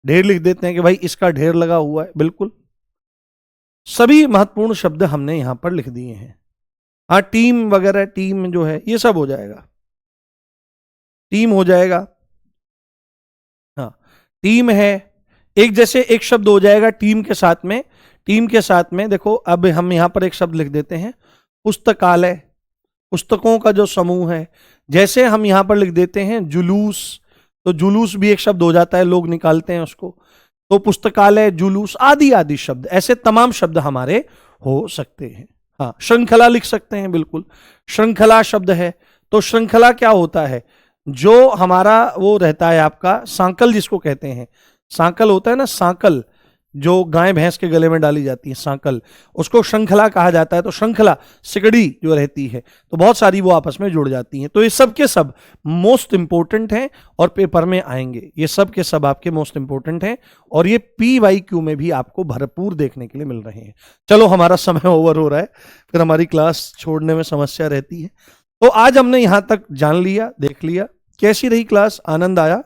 ढेर लिख देते हैं कि भाई इसका ढेर लगा हुआ है। बिल्कुल, सभी महत्वपूर्ण शब्द हमने यहां पर लिख दिए हैं। हाँ, टीम वगैरह, टीम जो है ये सब हो जाएगा, टीम हो जाएगा। हाँ, टीम है एक, जैसे एक शब्द हो जाएगा टीम के साथ में। टीम के साथ में देखो, अब हम यहां पर एक शब्द लिख देते हैं पुस्तकालय, पुस्तकों का जो समूह है। जैसे हम यहां पर लिख देते हैं जुलूस, तो जुलूस भी एक शब्द हो जाता है, लोग निकालते हैं उसको। तो पुस्तकालय, जुलूस, आदि आदि शब्द, ऐसे तमाम शब्द हमारे हो सकते हैं। हाँ, श्रृंखला लिख सकते हैं, बिल्कुल श्रृंखला शब्द है। तो श्रृंखला क्या होता है? जो हमारा वो रहता है आपका सांकल, जिसको कहते हैं सांकल होता है ना, सांकल जो गाय भैंस के गले में डाली जाती है, सांकल, उसको श्रृंखला कहा जाता है। तो श्रृंखला सिकड़ी जो रहती है, तो बहुत सारी वो आपस में जुड़ जाती हैं। तो ये सब के सब मोस्ट इंपोर्टेंट हैं और पेपर में आएंगे। ये सब के सब आपके मोस्ट इंपोर्टेंट हैं और ये PYQ में भी आपको भरपूर देखने के लिए मिल रहे हैं। चलो, हमारा समय ओवर हो रहा है, फिर हमारी क्लास छोड़ने में समस्या रहती है। तो आज हमने यहां तक जान लिया, देख लिया। कैसी रही क्लास? आनंद आया?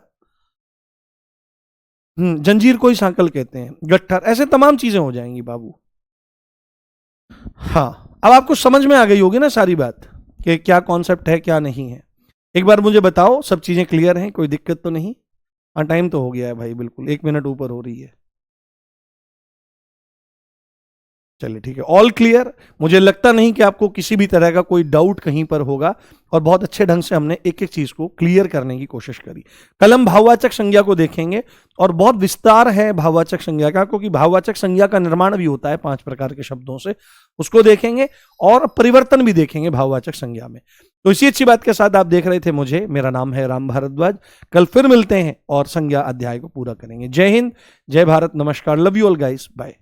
जंजीर को ही सांकल कहते हैं, गट्ठर, ऐसे तमाम चीजें हो जाएंगी बाबू। हाँ, अब आपको समझ में आ गई होगी ना सारी बात कि क्या कॉन्सेप्ट है क्या नहीं है। एक बार मुझे बताओ, सब चीजें क्लियर हैं? कोई दिक्कत तो नहीं? हाँ टाइम तो हो गया है भाई, बिल्कुल 1 मिनट ऊपर हो रही है। चलिए ठीक है, ऑल क्लियर। मुझे लगता नहीं कि आपको किसी भी तरह का कोई डाउट कहीं पर होगा, और बहुत अच्छे ढंग से हमने एक एक चीज को क्लियर करने की कोशिश करी। कल हम भाववाचक संज्ञा को देखेंगे, और बहुत विस्तार है भाववाचक संज्ञा का, क्योंकि भाववाचक संज्ञा का निर्माण भी होता है 5 प्रकार के शब्दों से, उसको देखेंगे और परिवर्तन भी देखेंगे भाववाचक संज्ञा में। तो इसी अच्छी बात के साथ आप देख रहे थे मुझे, मेरा नाम है राम भारद्वाज। कल फिर मिलते हैं और संज्ञा अध्याय को पूरा करेंगे। जय हिंद, जय भारत, नमस्कार, love you all guys, bye.